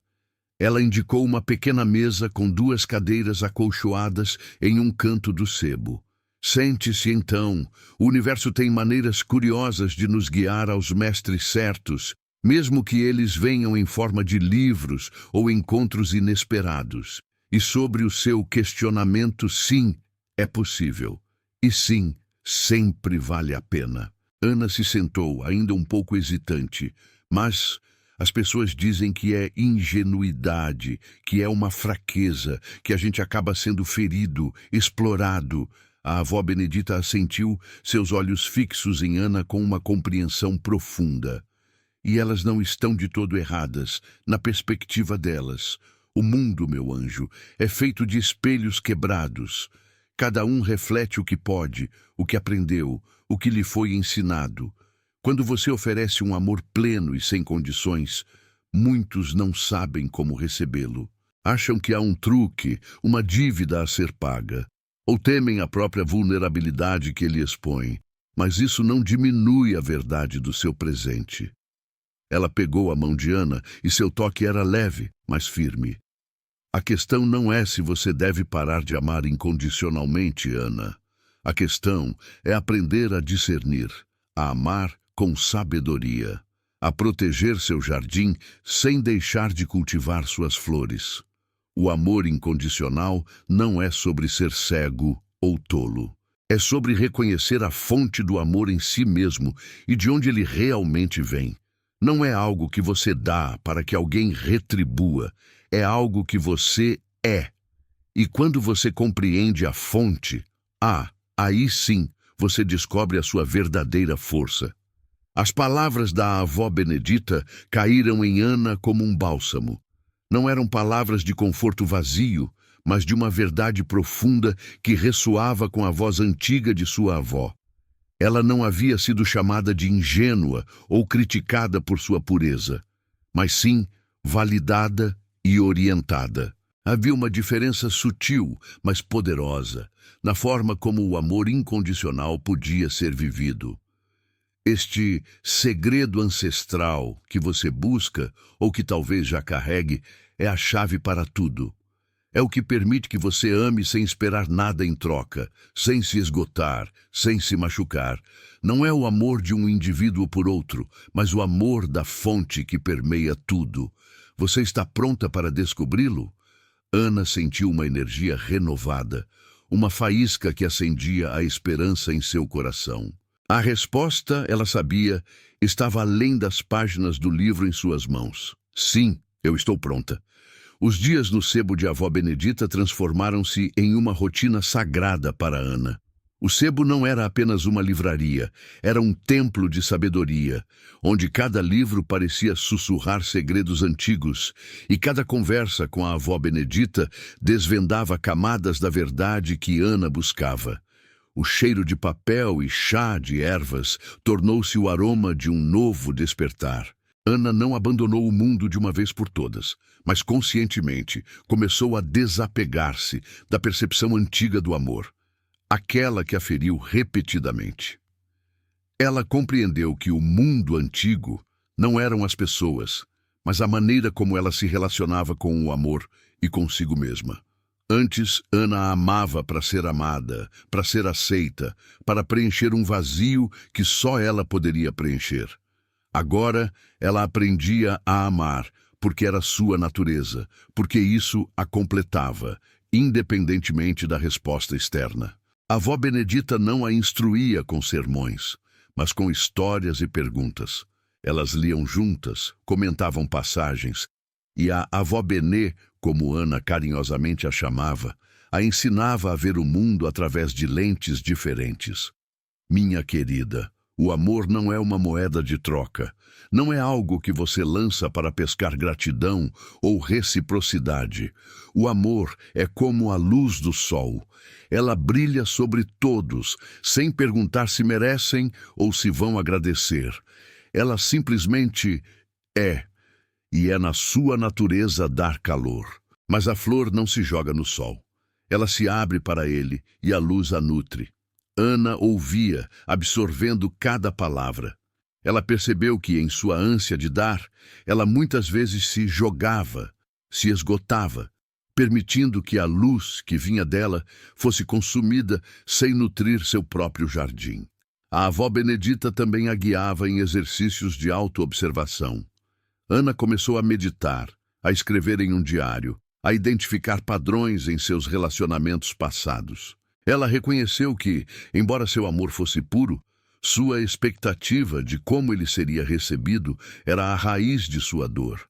Ela indicou uma pequena mesa com 2 cadeiras acolchoadas em um canto do sebo. "Sente-se então, o universo tem maneiras curiosas de nos guiar aos mestres certos, mesmo que eles venham em forma de livros ou encontros inesperados. E sobre o seu questionamento, sim, é possível. E sim, sempre vale a pena." Ana se sentou, ainda um pouco hesitante, mas as pessoas dizem que é ingenuidade, que é uma fraqueza, que a gente acaba sendo ferido, explorado. A avó Benedita assentiu, seus olhos fixos em Ana com uma compreensão profunda. "E elas não estão de todo erradas, na perspectiva delas. O mundo, meu anjo, é feito de espelhos quebrados. Cada um reflete o que pode, o que aprendeu, o que lhe foi ensinado. Quando você oferece um amor pleno e sem condições, muitos não sabem como recebê-lo. Acham que há um truque, uma dívida a ser paga, ou temem a própria vulnerabilidade que ele expõe. Mas isso não diminui a verdade do seu presente." Ela pegou a mão de Ana e seu toque era leve, mas firme. "A questão não é se você deve parar de amar incondicionalmente, Ana. A questão é aprender a discernir, a amar com sabedoria, a proteger seu jardim sem deixar de cultivar suas flores. O amor incondicional não é sobre ser cego ou tolo. É sobre reconhecer a fonte do amor em si mesmo e de onde ele realmente vem. Não é algo que você dá para que alguém retribua, é algo que você é. E quando você compreende a fonte, aí sim você descobre a sua verdadeira força." As palavras da avó Benedita caíram em Ana como um bálsamo. Não eram palavras de conforto vazio, mas de uma verdade profunda que ressoava com a voz antiga de sua avó. Ela não havia sido chamada de ingênua ou criticada por sua pureza, mas sim validada e orientada. Havia uma diferença sutil, mas poderosa, na forma como o amor incondicional podia ser vivido. Este segredo ancestral que você busca, ou que talvez já carregue, é a chave para tudo. É o que permite que você ame sem esperar nada em troca, sem se esgotar, sem se machucar. Não é o amor de um indivíduo por outro, mas o amor da fonte que permeia tudo. Você está pronta para descobri-lo? Ana sentiu uma energia renovada, uma faísca que acendia a esperança em seu coração. A resposta, ela sabia, estava além das páginas do livro em suas mãos. Sim, eu estou pronta. Os dias no sebo de avó Benedita transformaram-se em uma rotina sagrada para Ana. O sebo não era apenas uma livraria, era um templo de sabedoria, onde cada livro parecia sussurrar segredos antigos, e cada conversa com a avó Benedita desvendava camadas da verdade que Ana buscava. O cheiro de papel e chá de ervas tornou-se o aroma de um novo despertar. Ana não abandonou o mundo de uma vez por todas, mas conscientemente começou a desapegar-se da percepção antiga do amor, aquela que a feriu repetidamente. Ela compreendeu que o mundo antigo não eram as pessoas, mas a maneira como ela se relacionava com o amor e consigo mesma. Antes, Ana a amava para ser amada, para ser aceita, para preencher um vazio que só ela poderia preencher. Agora, ela aprendia a amar, porque era sua natureza, porque isso a completava, independentemente da resposta externa. A avó Benedita não a instruía com sermões, mas com histórias e perguntas. Elas liam juntas, comentavam passagens, e a avó Benê, como Ana carinhosamente a chamava, a ensinava a ver o mundo através de lentes diferentes. Minha querida, o amor não é uma moeda de troca, não é algo que você lança para pescar gratidão ou reciprocidade. O amor é como a luz do sol. Ela brilha sobre todos, sem perguntar se merecem ou se vão agradecer. Ela simplesmente é, e é na sua natureza dar calor. Mas a flor não se joga no sol. Ela se abre para ele e a luz a nutre. Ana ouvia, absorvendo cada palavra. Ela percebeu que, em sua ânsia de dar, ela muitas vezes se jogava, se esgotava, permitindo que a luz que vinha dela fosse consumida sem nutrir seu próprio jardim. A avó Benedita também a guiava em exercícios de autoobservação. Ana começou a meditar, a escrever em um diário, a identificar padrões em seus relacionamentos passados. Ela reconheceu que, embora seu amor fosse puro, sua expectativa de como ele seria recebido era a raiz de sua dor.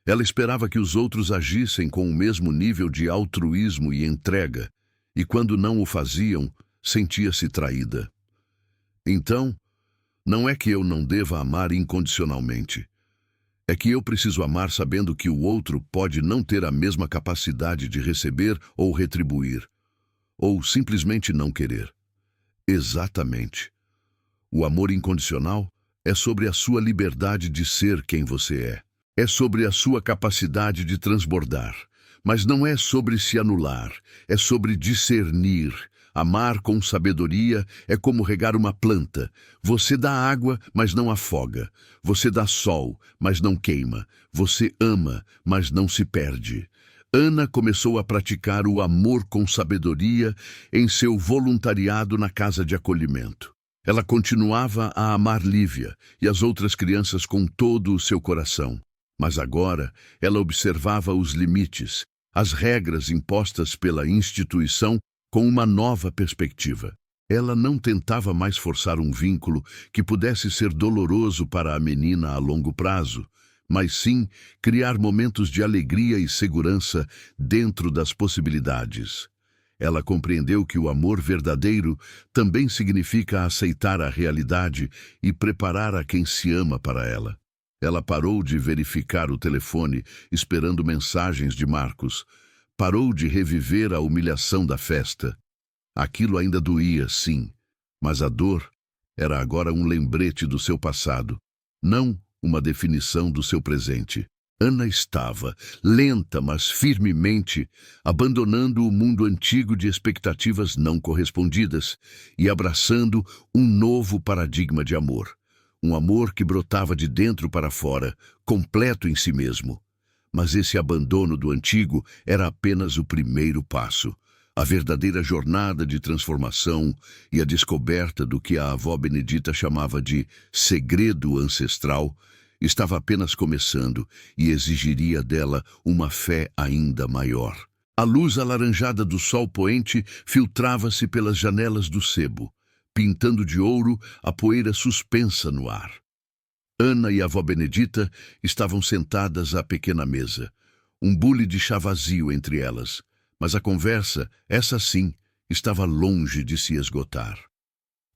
Ela esperava que os outros agissem com o mesmo nível de altruísmo e entrega, e quando não o faziam, sentia-se traída. Então, não é que eu não deva amar incondicionalmente. É que eu preciso amar sabendo que o outro pode não ter a mesma capacidade de receber ou retribuir, ou simplesmente não querer. Exatamente. O amor incondicional é sobre a sua liberdade de ser quem você é. É sobre a sua capacidade de transbordar. Mas não é sobre se anular, é sobre discernir. Amar com sabedoria é como regar uma planta. Você dá água, mas não afoga. Você dá sol, mas não queima. Você ama, mas não se perde. Ana começou a praticar o amor com sabedoria em seu voluntariado na casa de acolhimento. Ela continuava a amar Lívia e as outras crianças com todo o seu coração. Mas agora ela observava os limites, as regras impostas pela instituição com uma nova perspectiva. Ela não tentava mais forçar um vínculo que pudesse ser doloroso para a menina a longo prazo, mas sim criar momentos de alegria e segurança dentro das possibilidades. Ela compreendeu que o amor verdadeiro também significa aceitar a realidade e preparar a quem se ama para ela. Ela parou de verificar o telefone, esperando mensagens de Marcos. Parou de reviver a humilhação da festa. Aquilo ainda doía, sim, mas a dor era agora um lembrete do seu passado, não uma definição do seu presente. Ana estava, lenta mas firmemente, abandonando o mundo antigo de expectativas não correspondidas e abraçando um novo paradigma de amor. Um amor que brotava de dentro para fora, completo em si mesmo. Mas esse abandono do antigo era apenas o primeiro passo. A verdadeira jornada de transformação e a descoberta do que a avó Benedita chamava de segredo ancestral estava apenas começando e exigiria dela uma fé ainda maior. A luz alaranjada do sol poente filtrava-se pelas janelas do sebo, pintando de ouro a poeira suspensa no ar. Ana e a avó Benedita estavam sentadas à pequena mesa, um bule de chá vazio entre elas, mas a conversa, essa sim, estava longe de se esgotar.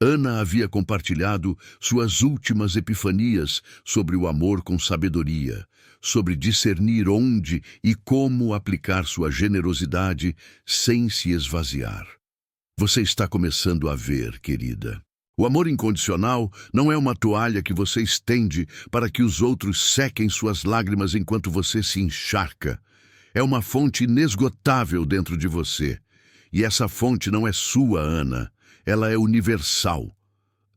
Ana havia compartilhado suas últimas epifanias sobre o amor com sabedoria, sobre discernir onde e como aplicar sua generosidade sem se esvaziar. Você está começando a ver, querida. O amor incondicional não é uma toalha que você estende para que os outros sequem suas lágrimas enquanto você se encharca. É uma fonte inesgotável dentro de você. E essa fonte não é sua, Ana. Ela é universal.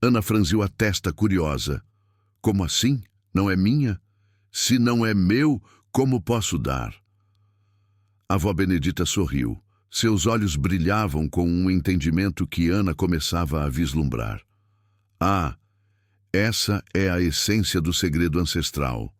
Ana franziu a testa curiosa. Como assim? Não é minha? Se não é meu, como posso dar? A avó Benedita sorriu. Seus olhos brilhavam com um entendimento que Ana começava a vislumbrar. Ah, essa é a essência do segredo ancestral.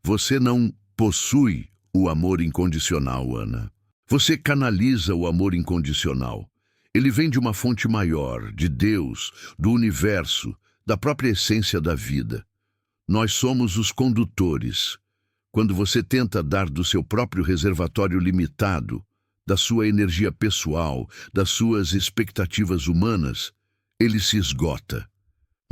Você não possui o amor incondicional, Ana. Você canaliza o amor incondicional. Ele vem de uma fonte maior, de Deus, do universo, da própria essência da vida. Nós somos os condutores. Quando você tenta dar do seu próprio reservatório limitado, da sua energia pessoal, das suas expectativas humanas, ele se esgota.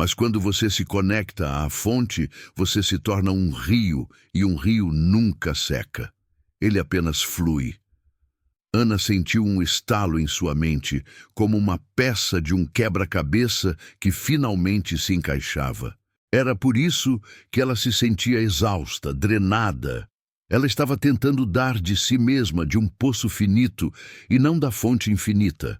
Mas quando você se conecta à fonte, você se torna um rio, e um rio nunca seca. Ele apenas flui. Ana sentiu um estalo em sua mente, como uma peça de um quebra-cabeça que finalmente se encaixava. Era por isso que ela se sentia exausta, drenada. Ela estava tentando dar de si mesma de um poço finito e não da fonte infinita.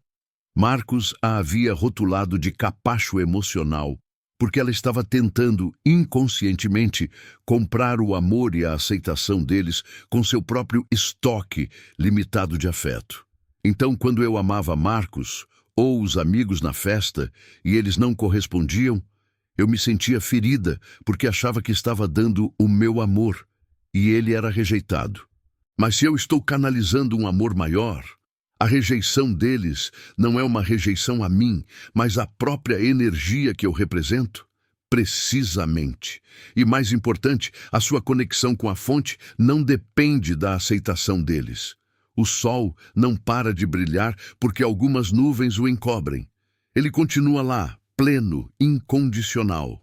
Marcos a havia rotulado de capacho emocional, porque ela estava tentando, inconscientemente, comprar o amor e a aceitação deles com seu próprio estoque limitado de afeto. Então, quando eu amava Marcos, ou os amigos na festa, e eles não correspondiam, eu me sentia ferida, porque achava que estava dando o meu amor, e ele era rejeitado. Mas se eu estou canalizando um amor maior, a rejeição deles não é uma rejeição a mim, mas a própria energia que eu represento? Precisamente. E mais importante, a sua conexão com a fonte não depende da aceitação deles. O sol não para de brilhar porque algumas nuvens o encobrem. Ele continua lá, pleno, incondicional.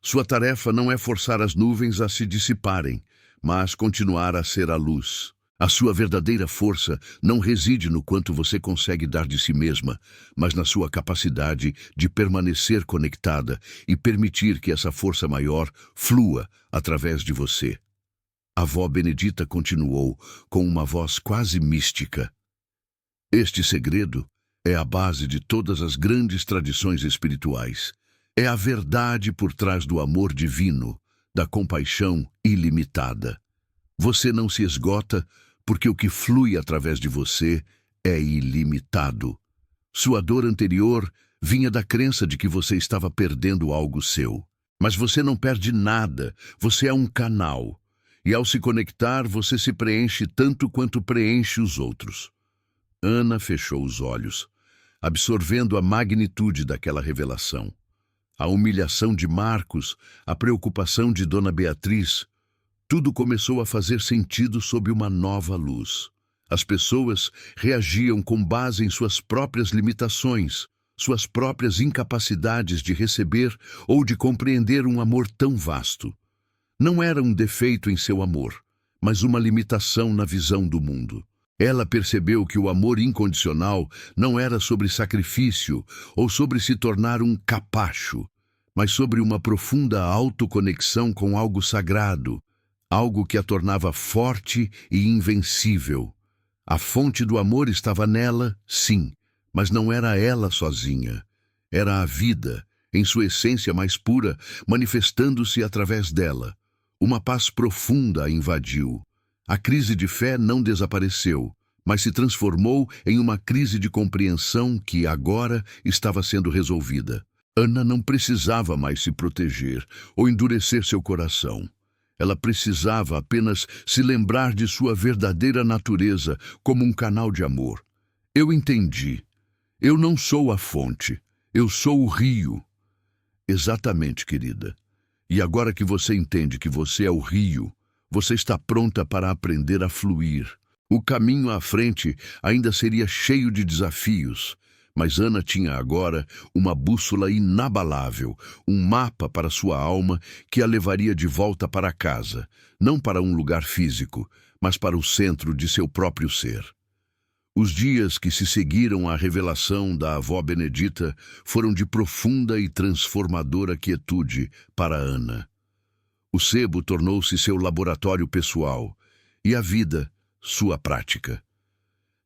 Sua tarefa não é forçar as nuvens a se dissiparem, mas continuar a ser a luz. A sua verdadeira força não reside no quanto você consegue dar de si mesma, mas na sua capacidade de permanecer conectada e permitir que essa força maior flua através de você. A avó Benedita continuou com uma voz quase mística. Este segredo é a base de todas as grandes tradições espirituais. É a verdade por trás do amor divino, da compaixão ilimitada. Você não se esgota porque o que flui através de você é ilimitado. Sua dor anterior vinha da crença de que você estava perdendo algo seu. Mas você não perde nada, você é um canal. E ao se conectar, você se preenche tanto quanto preenche os outros. Ana fechou os olhos, absorvendo a magnitude daquela revelação. A humilhação de Marcos, a preocupação de Dona Beatriz, tudo começou a fazer sentido sob uma nova luz. As pessoas reagiam com base em suas próprias limitações, suas próprias incapacidades de receber ou de compreender um amor tão vasto. Não era um defeito em seu amor, mas uma limitação na visão do mundo. Ela percebeu que o amor incondicional não era sobre sacrifício ou sobre se tornar um capacho, mas sobre uma profunda autoconexão com algo sagrado, algo que a tornava forte e invencível. A fonte do amor estava nela, sim, mas não era ela sozinha. Era a vida, em sua essência mais pura, manifestando-se através dela. Uma paz profunda a invadiu. A crise de fé não desapareceu, mas se transformou em uma crise de compreensão que agora estava sendo resolvida. Ana não precisava mais se proteger ou endurecer seu coração. Ela precisava apenas se lembrar de sua verdadeira natureza como um canal de amor. Eu entendi. Eu não sou a fonte. Eu sou o rio. Exatamente, querida. E agora que você entende que você é o rio, você está pronta para aprender a fluir. O caminho à frente ainda seria cheio de desafios, Mas Ana tinha agora uma bússola inabalável, um mapa para sua alma que a levaria de volta para casa, não para um lugar físico, mas para o centro de seu próprio ser. Os dias que se seguiram à revelação da avó Benedita foram de profunda e transformadora quietude para Ana. O sebo tornou-se seu laboratório pessoal e a vida, sua prática.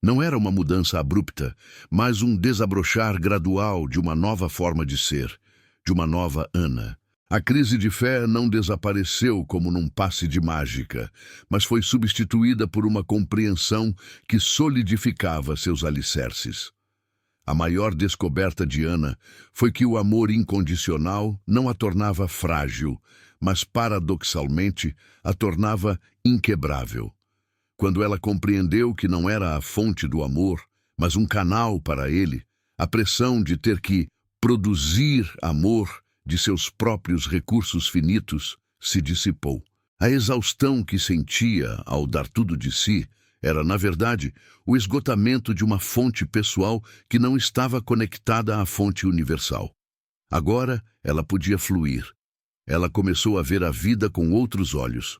Não era uma mudança abrupta, mas um desabrochar gradual de uma nova forma de ser, de uma nova Ana. A crise de fé não desapareceu como num passe de mágica, mas foi substituída por uma compreensão que solidificava seus alicerces. A maior descoberta de Ana foi que o amor incondicional não a tornava frágil, mas paradoxalmente a tornava inquebrável. Quando ela compreendeu que não era a fonte do amor, mas um canal para ele, a pressão de ter que produzir amor de seus próprios recursos finitos se dissipou. A exaustão que sentia ao dar tudo de si era, na verdade, o esgotamento de uma fonte pessoal que não estava conectada à fonte universal. Agora ela podia fluir. Ela começou a ver a vida com outros olhos.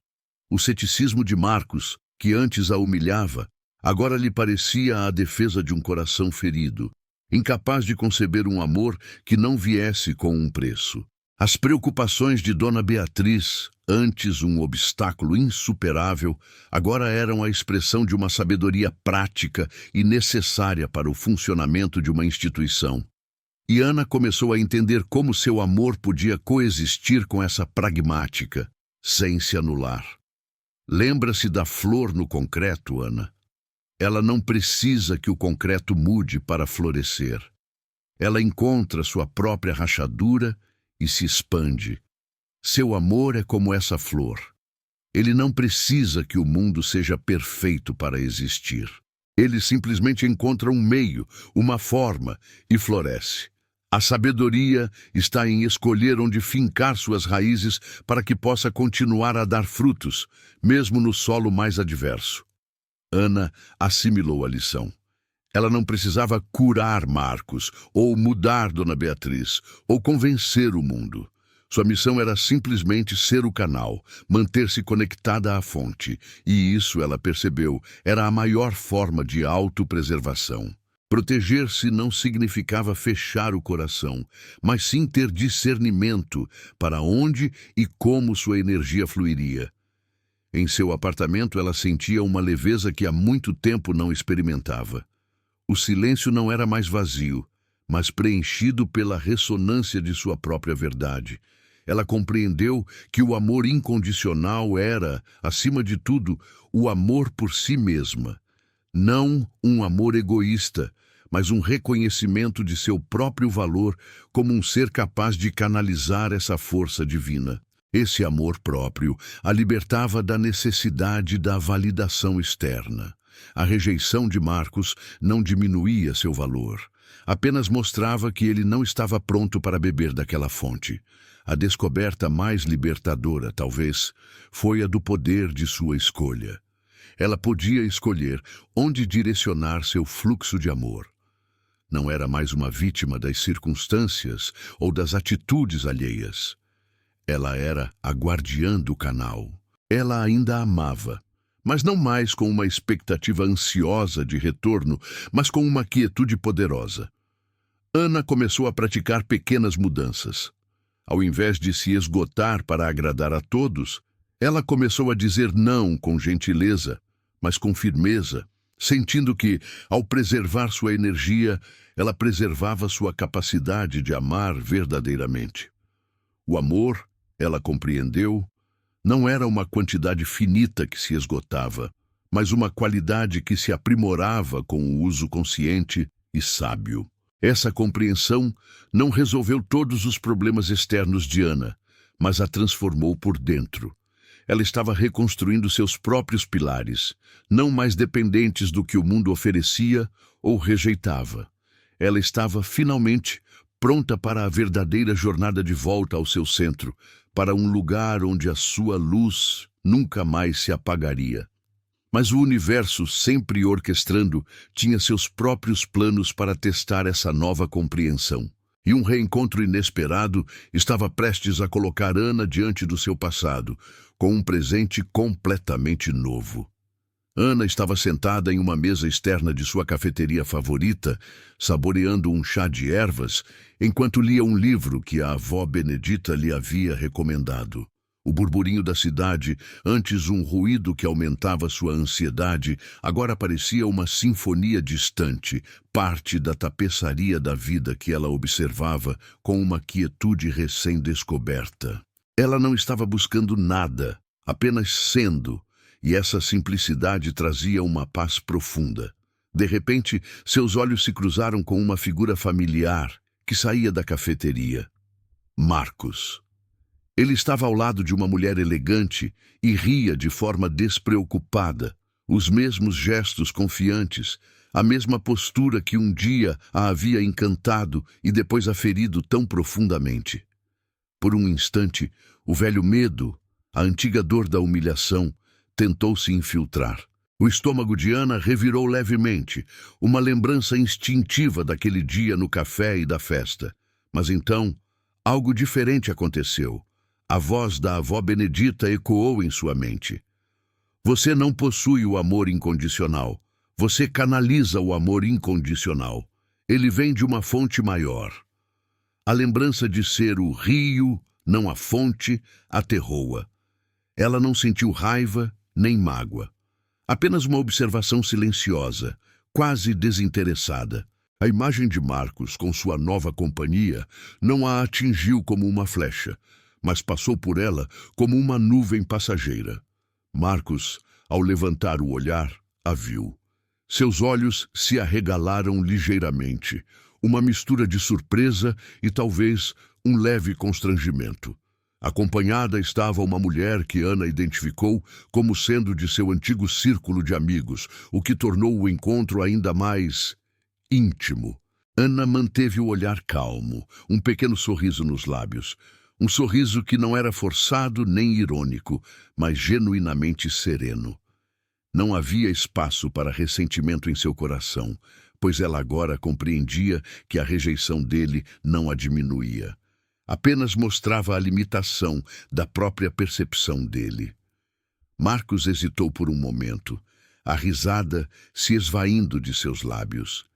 O ceticismo de Marcos, que antes a humilhava, agora lhe parecia a defesa de um coração ferido, incapaz de conceber um amor que não viesse com um preço. As preocupações de Dona Beatriz, antes um obstáculo insuperável, agora eram a expressão de uma sabedoria prática e necessária para o funcionamento de uma instituição. E Ana começou a entender como seu amor podia coexistir com essa pragmática, sem se anular. Lembra-se da flor no concreto, Ana? Ela não precisa que o concreto mude para florescer. Ela encontra sua própria rachadura e se expande. Seu amor é como essa flor. Ele não precisa que o mundo seja perfeito para existir. Ele simplesmente encontra um meio, uma forma e floresce. A sabedoria está em escolher onde fincar suas raízes para que possa continuar a dar frutos, mesmo no solo mais adverso. Ana assimilou a lição. Ela não precisava curar Marcos, ou mudar Dona Beatriz, ou convencer o mundo. Sua missão era simplesmente ser o canal, manter-se conectada à fonte, e isso, ela percebeu, era a maior forma de autopreservação. Proteger-se não significava fechar o coração, mas sim ter discernimento para onde e como sua energia fluiria. Em seu apartamento, ela sentia uma leveza que há muito tempo não experimentava. O silêncio não era mais vazio, mas preenchido pela ressonância de sua própria verdade. Ela compreendeu que o amor incondicional era, acima de tudo, o amor por si mesma. Não um amor egoísta, mas um reconhecimento de seu próprio valor como um ser capaz de canalizar essa força divina. Esse amor próprio a libertava da necessidade da validação externa. A rejeição de Marcos não diminuía seu valor, apenas mostrava que ele não estava pronto para beber daquela fonte. A descoberta mais libertadora, talvez, foi a do poder de sua escolha. Ela podia escolher onde direcionar seu fluxo de amor. Não era mais uma vítima das circunstâncias ou das atitudes alheias. Ela era a guardiã do canal. Ela ainda a amava, mas não mais com uma expectativa ansiosa de retorno, mas com uma quietude poderosa. Ana começou a praticar pequenas mudanças. Ao invés de se esgotar para agradar a todos, ela começou a dizer não com gentileza, mas com firmeza, sentindo que, ao preservar sua energia, ela preservava sua capacidade de amar verdadeiramente. O amor, ela compreendeu, não era uma quantidade finita que se esgotava, mas uma qualidade que se aprimorava com o uso consciente e sábio. Essa compreensão não resolveu todos os problemas externos de Ana, mas a transformou por dentro. Ela estava reconstruindo seus próprios pilares, não mais dependentes do que o mundo oferecia ou rejeitava. Ela estava, finalmente, pronta para a verdadeira jornada de volta ao seu centro, para um lugar onde a sua luz nunca mais se apagaria. Mas o universo, sempre orquestrando, tinha seus próprios planos para testar essa nova compreensão. E um reencontro inesperado estava prestes a colocar Ana diante do seu passado, com um presente completamente novo. Ana estava sentada em uma mesa externa de sua cafeteria favorita, saboreando um chá de ervas, enquanto lia um livro que a avó Benedita lhe havia recomendado. O burburinho da cidade, antes um ruído que aumentava sua ansiedade, agora parecia uma sinfonia distante, parte da tapeçaria da vida que ela observava com uma quietude recém-descoberta. Ela não estava buscando nada, apenas sendo, e essa simplicidade trazia uma paz profunda. De repente, seus olhos se cruzaram com uma figura familiar que saía da cafeteria. Marcos. Ele estava ao lado de uma mulher elegante e ria de forma despreocupada, os mesmos gestos confiantes, a mesma postura que um dia a havia encantado e depois a ferido tão profundamente. Por um instante, o velho medo, a antiga dor da humilhação, tentou se infiltrar. O estômago de Ana revirou levemente, uma lembrança instintiva daquele dia no café e da festa. Mas então, algo diferente aconteceu. A voz da avó Benedita ecoou em sua mente. Você não possui o amor incondicional. Você canaliza o amor incondicional. Ele vem de uma fonte maior. A lembrança de ser o rio, não a fonte, aterrou-a. Ela não sentiu raiva nem mágoa. Apenas uma observação silenciosa, quase desinteressada. A imagem de Marcos com sua nova companhia não a atingiu como uma flecha, mas passou por ela como uma nuvem passageira. Marcos, ao levantar o olhar, a viu. Seus olhos se arregalaram ligeiramente, uma mistura de surpresa e talvez um leve constrangimento. Acompanhada estava uma mulher que Ana identificou como sendo de seu antigo círculo de amigos, o que tornou o encontro ainda mais íntimo. Ana manteve o olhar calmo, um pequeno sorriso nos lábios. Um sorriso que não era forçado nem irônico, mas genuinamente sereno. Não havia espaço para ressentimento em seu coração, pois ela agora compreendia que a rejeição dele não a diminuía. Apenas mostrava a limitação da própria percepção dele. Marcos hesitou por um momento, a risada se esvaindo de seus lábios.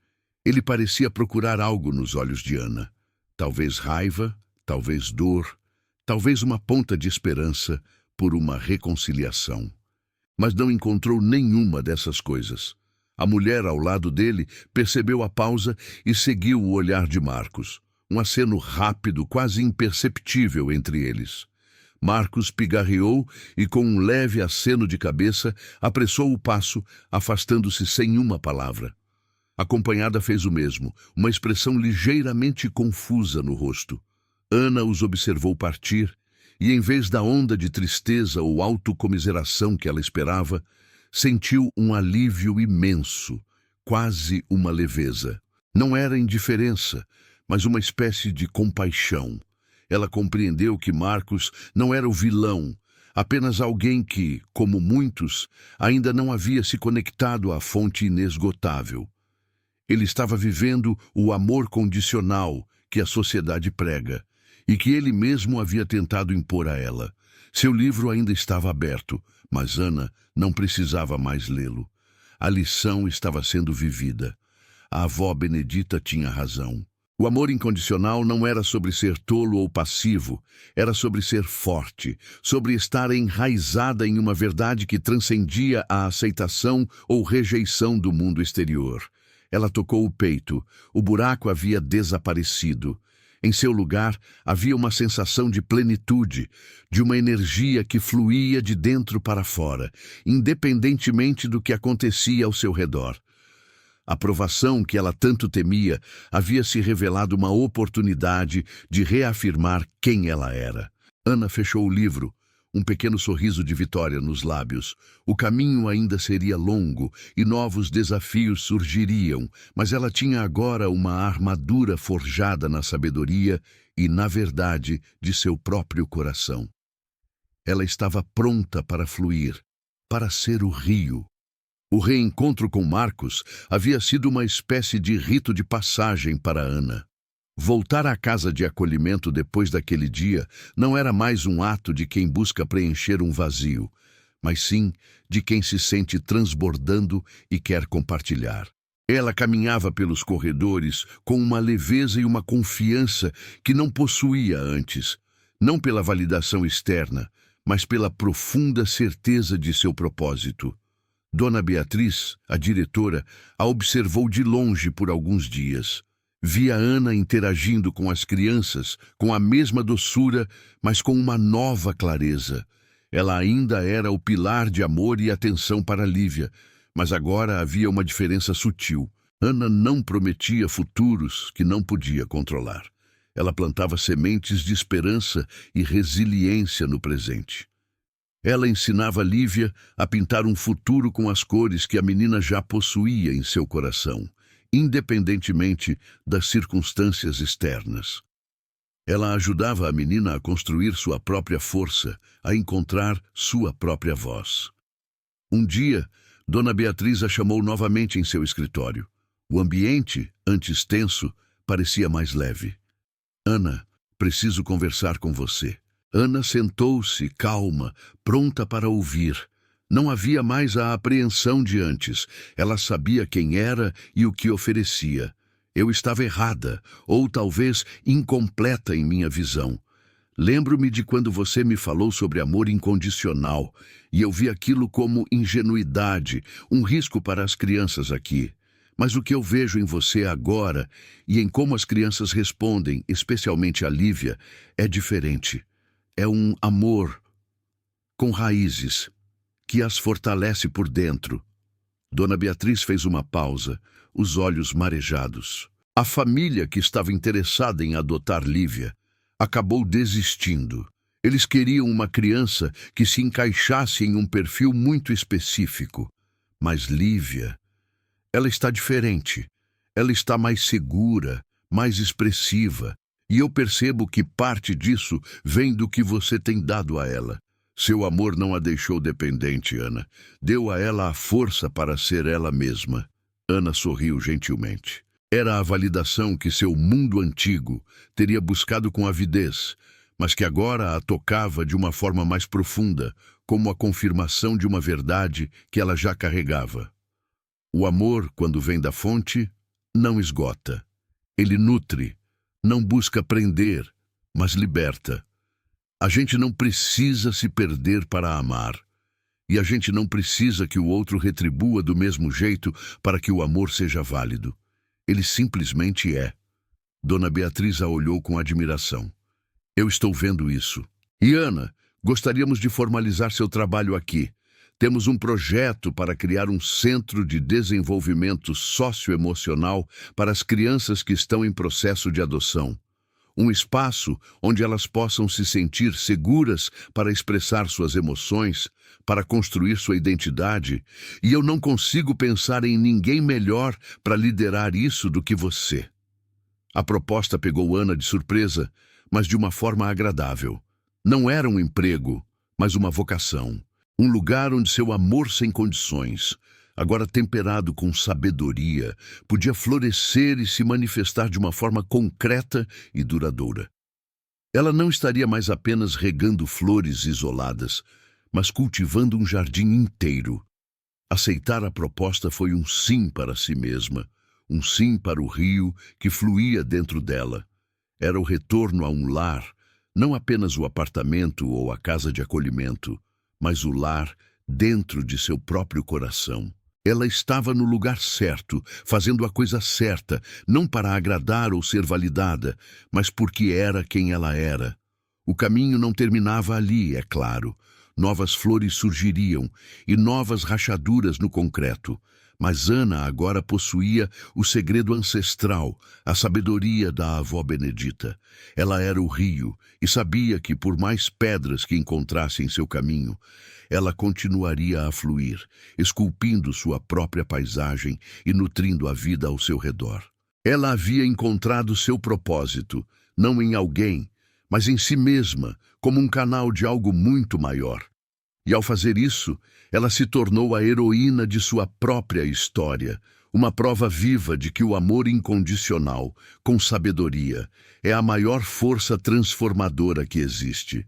Ele parecia procurar algo nos olhos de Ana. Talvez raiva, talvez dor, talvez uma ponta de esperança por uma reconciliação. Mas não encontrou nenhuma dessas coisas. A mulher ao lado dele percebeu a pausa e seguiu o olhar de Marcos. Um aceno rápido, quase imperceptível entre eles. Marcos pigarreou e, com um leve aceno de cabeça, apressou o passo, afastando-se sem uma palavra. A companhada fez o mesmo, uma expressão ligeiramente confusa no rosto. Ana os observou partir, e em vez da onda de tristeza ou autocomiseração que ela esperava, sentiu um alívio imenso, quase uma leveza. Não era indiferença, mas uma espécie de compaixão. Ela compreendeu que Marcos não era o vilão, apenas alguém que, como muitos, ainda não havia se conectado à fonte inesgotável. Ele estava vivendo o amor condicional que a sociedade prega, e que ele mesmo havia tentado impor a ela. Seu livro ainda estava aberto, mas Ana não precisava mais lê-lo. A lição estava sendo vivida. A avó Benedita tinha razão. O amor incondicional não era sobre ser tolo ou passivo, era sobre ser forte, sobre estar enraizada em uma verdade que transcendia a aceitação ou rejeição do mundo exterior. Ela tocou o peito, o buraco havia desaparecido. Em seu lugar, havia uma sensação de plenitude, de uma energia que fluía de dentro para fora, independentemente do que acontecia ao seu redor. A provação que ela tanto temia havia se revelado uma oportunidade de reafirmar quem ela era. Ana fechou o livro, um pequeno sorriso de vitória nos lábios. O caminho ainda seria longo e novos desafios surgiriam, mas ela tinha agora uma armadura forjada na sabedoria e, na verdade, de seu próprio coração. Ela estava pronta para fluir, para ser o rio, O reencontro com Marcos havia sido uma espécie de rito de passagem para Ana. Voltar à casa de acolhimento depois daquele dia não era mais um ato de quem busca preencher um vazio, mas sim de quem se sente transbordando e quer compartilhar. Ela caminhava pelos corredores com uma leveza e uma confiança que não possuía antes, não pela validação externa, mas pela profunda certeza de seu propósito. Dona Beatriz, a diretora, a observou de longe por alguns dias. Via Ana interagindo com as crianças, com a mesma doçura, mas com uma nova clareza. Ela ainda era o pilar de amor e atenção para Lívia, mas agora havia uma diferença sutil. Ana não prometia futuros que não podia controlar. Ela plantava sementes de esperança e resiliência no presente. Ela ensinava Lívia a pintar um futuro com as cores que a menina já possuía em seu coração, independentemente das circunstâncias externas. Ela ajudava a menina a construir sua própria força, a encontrar sua própria voz. Um dia, Dona Beatriz a chamou novamente em seu escritório. O ambiente, antes tenso, parecia mais leve. Ana, preciso conversar com você. Ana sentou-se, calma, pronta para ouvir. Não havia mais a apreensão de antes. Ela sabia quem era e o que oferecia. Eu estava errada, ou talvez incompleta em minha visão. Lembro-me de quando você me falou sobre amor incondicional, e eu vi aquilo como ingenuidade, um risco para as crianças aqui. Mas o que eu vejo em você agora, e em como as crianças respondem, especialmente a Lívia, é diferente. É um amor com raízes, que as fortalece por dentro. Dona Beatriz fez uma pausa, os olhos marejados. A família que estava interessada em adotar Lívia acabou desistindo. Eles queriam uma criança que se encaixasse em um perfil muito específico. Mas Lívia, ela está diferente. Ela está mais segura, mais expressiva. E eu percebo que parte disso vem do que você tem dado a ela. Seu amor não a deixou dependente, Ana. Deu a ela a força para ser ela mesma. Ana sorriu gentilmente. Era a validação que seu mundo antigo teria buscado com avidez, mas que agora a tocava de uma forma mais profunda, como a confirmação de uma verdade que ela já carregava. O amor, quando vem da fonte, não esgota. Ele nutre. Não busca prender, mas liberta. A gente não precisa se perder para amar. E a gente não precisa que o outro retribua do mesmo jeito para que o amor seja válido. Ele simplesmente é. Dona Beatriz a olhou com admiração. Eu estou vendo isso. E Ana, gostaríamos de formalizar seu trabalho aqui. Temos um projeto para criar um centro de desenvolvimento socioemocional para as crianças que estão em processo de adoção. Um espaço onde elas possam se sentir seguras para expressar suas emoções, para construir sua identidade, e eu não consigo pensar em ninguém melhor para liderar isso do que você. A proposta pegou Ana de surpresa, mas de uma forma agradável. Não era um emprego, mas uma vocação. Um lugar onde seu amor sem condições, agora temperado com sabedoria, podia florescer e se manifestar de uma forma concreta e duradoura. Ela não estaria mais apenas regando flores isoladas, mas cultivando um jardim inteiro. Aceitar a proposta foi um sim para si mesma, um sim para o rio que fluía dentro dela. Era o retorno a um lar, não apenas o apartamento ou a casa de acolhimento, mas o lar dentro de seu próprio coração. Ela estava no lugar certo, fazendo a coisa certa, não para agradar ou ser validada, mas porque era quem ela era. O caminho não terminava ali, é claro. Novas flores surgiriam e novas rachaduras no concreto. Mas Ana agora possuía o segredo ancestral, a sabedoria da avó Benedita. Ela era o rio e sabia que, por mais pedras que encontrasse em seu caminho, ela continuaria a fluir, esculpindo sua própria paisagem e nutrindo a vida ao seu redor. Ela havia encontrado seu propósito, não em alguém, mas em si mesma, como um canal de algo muito maior. E ao fazer isso, ela se tornou a heroína de sua própria história, uma prova viva de que o amor incondicional, com sabedoria, é a maior força transformadora que existe.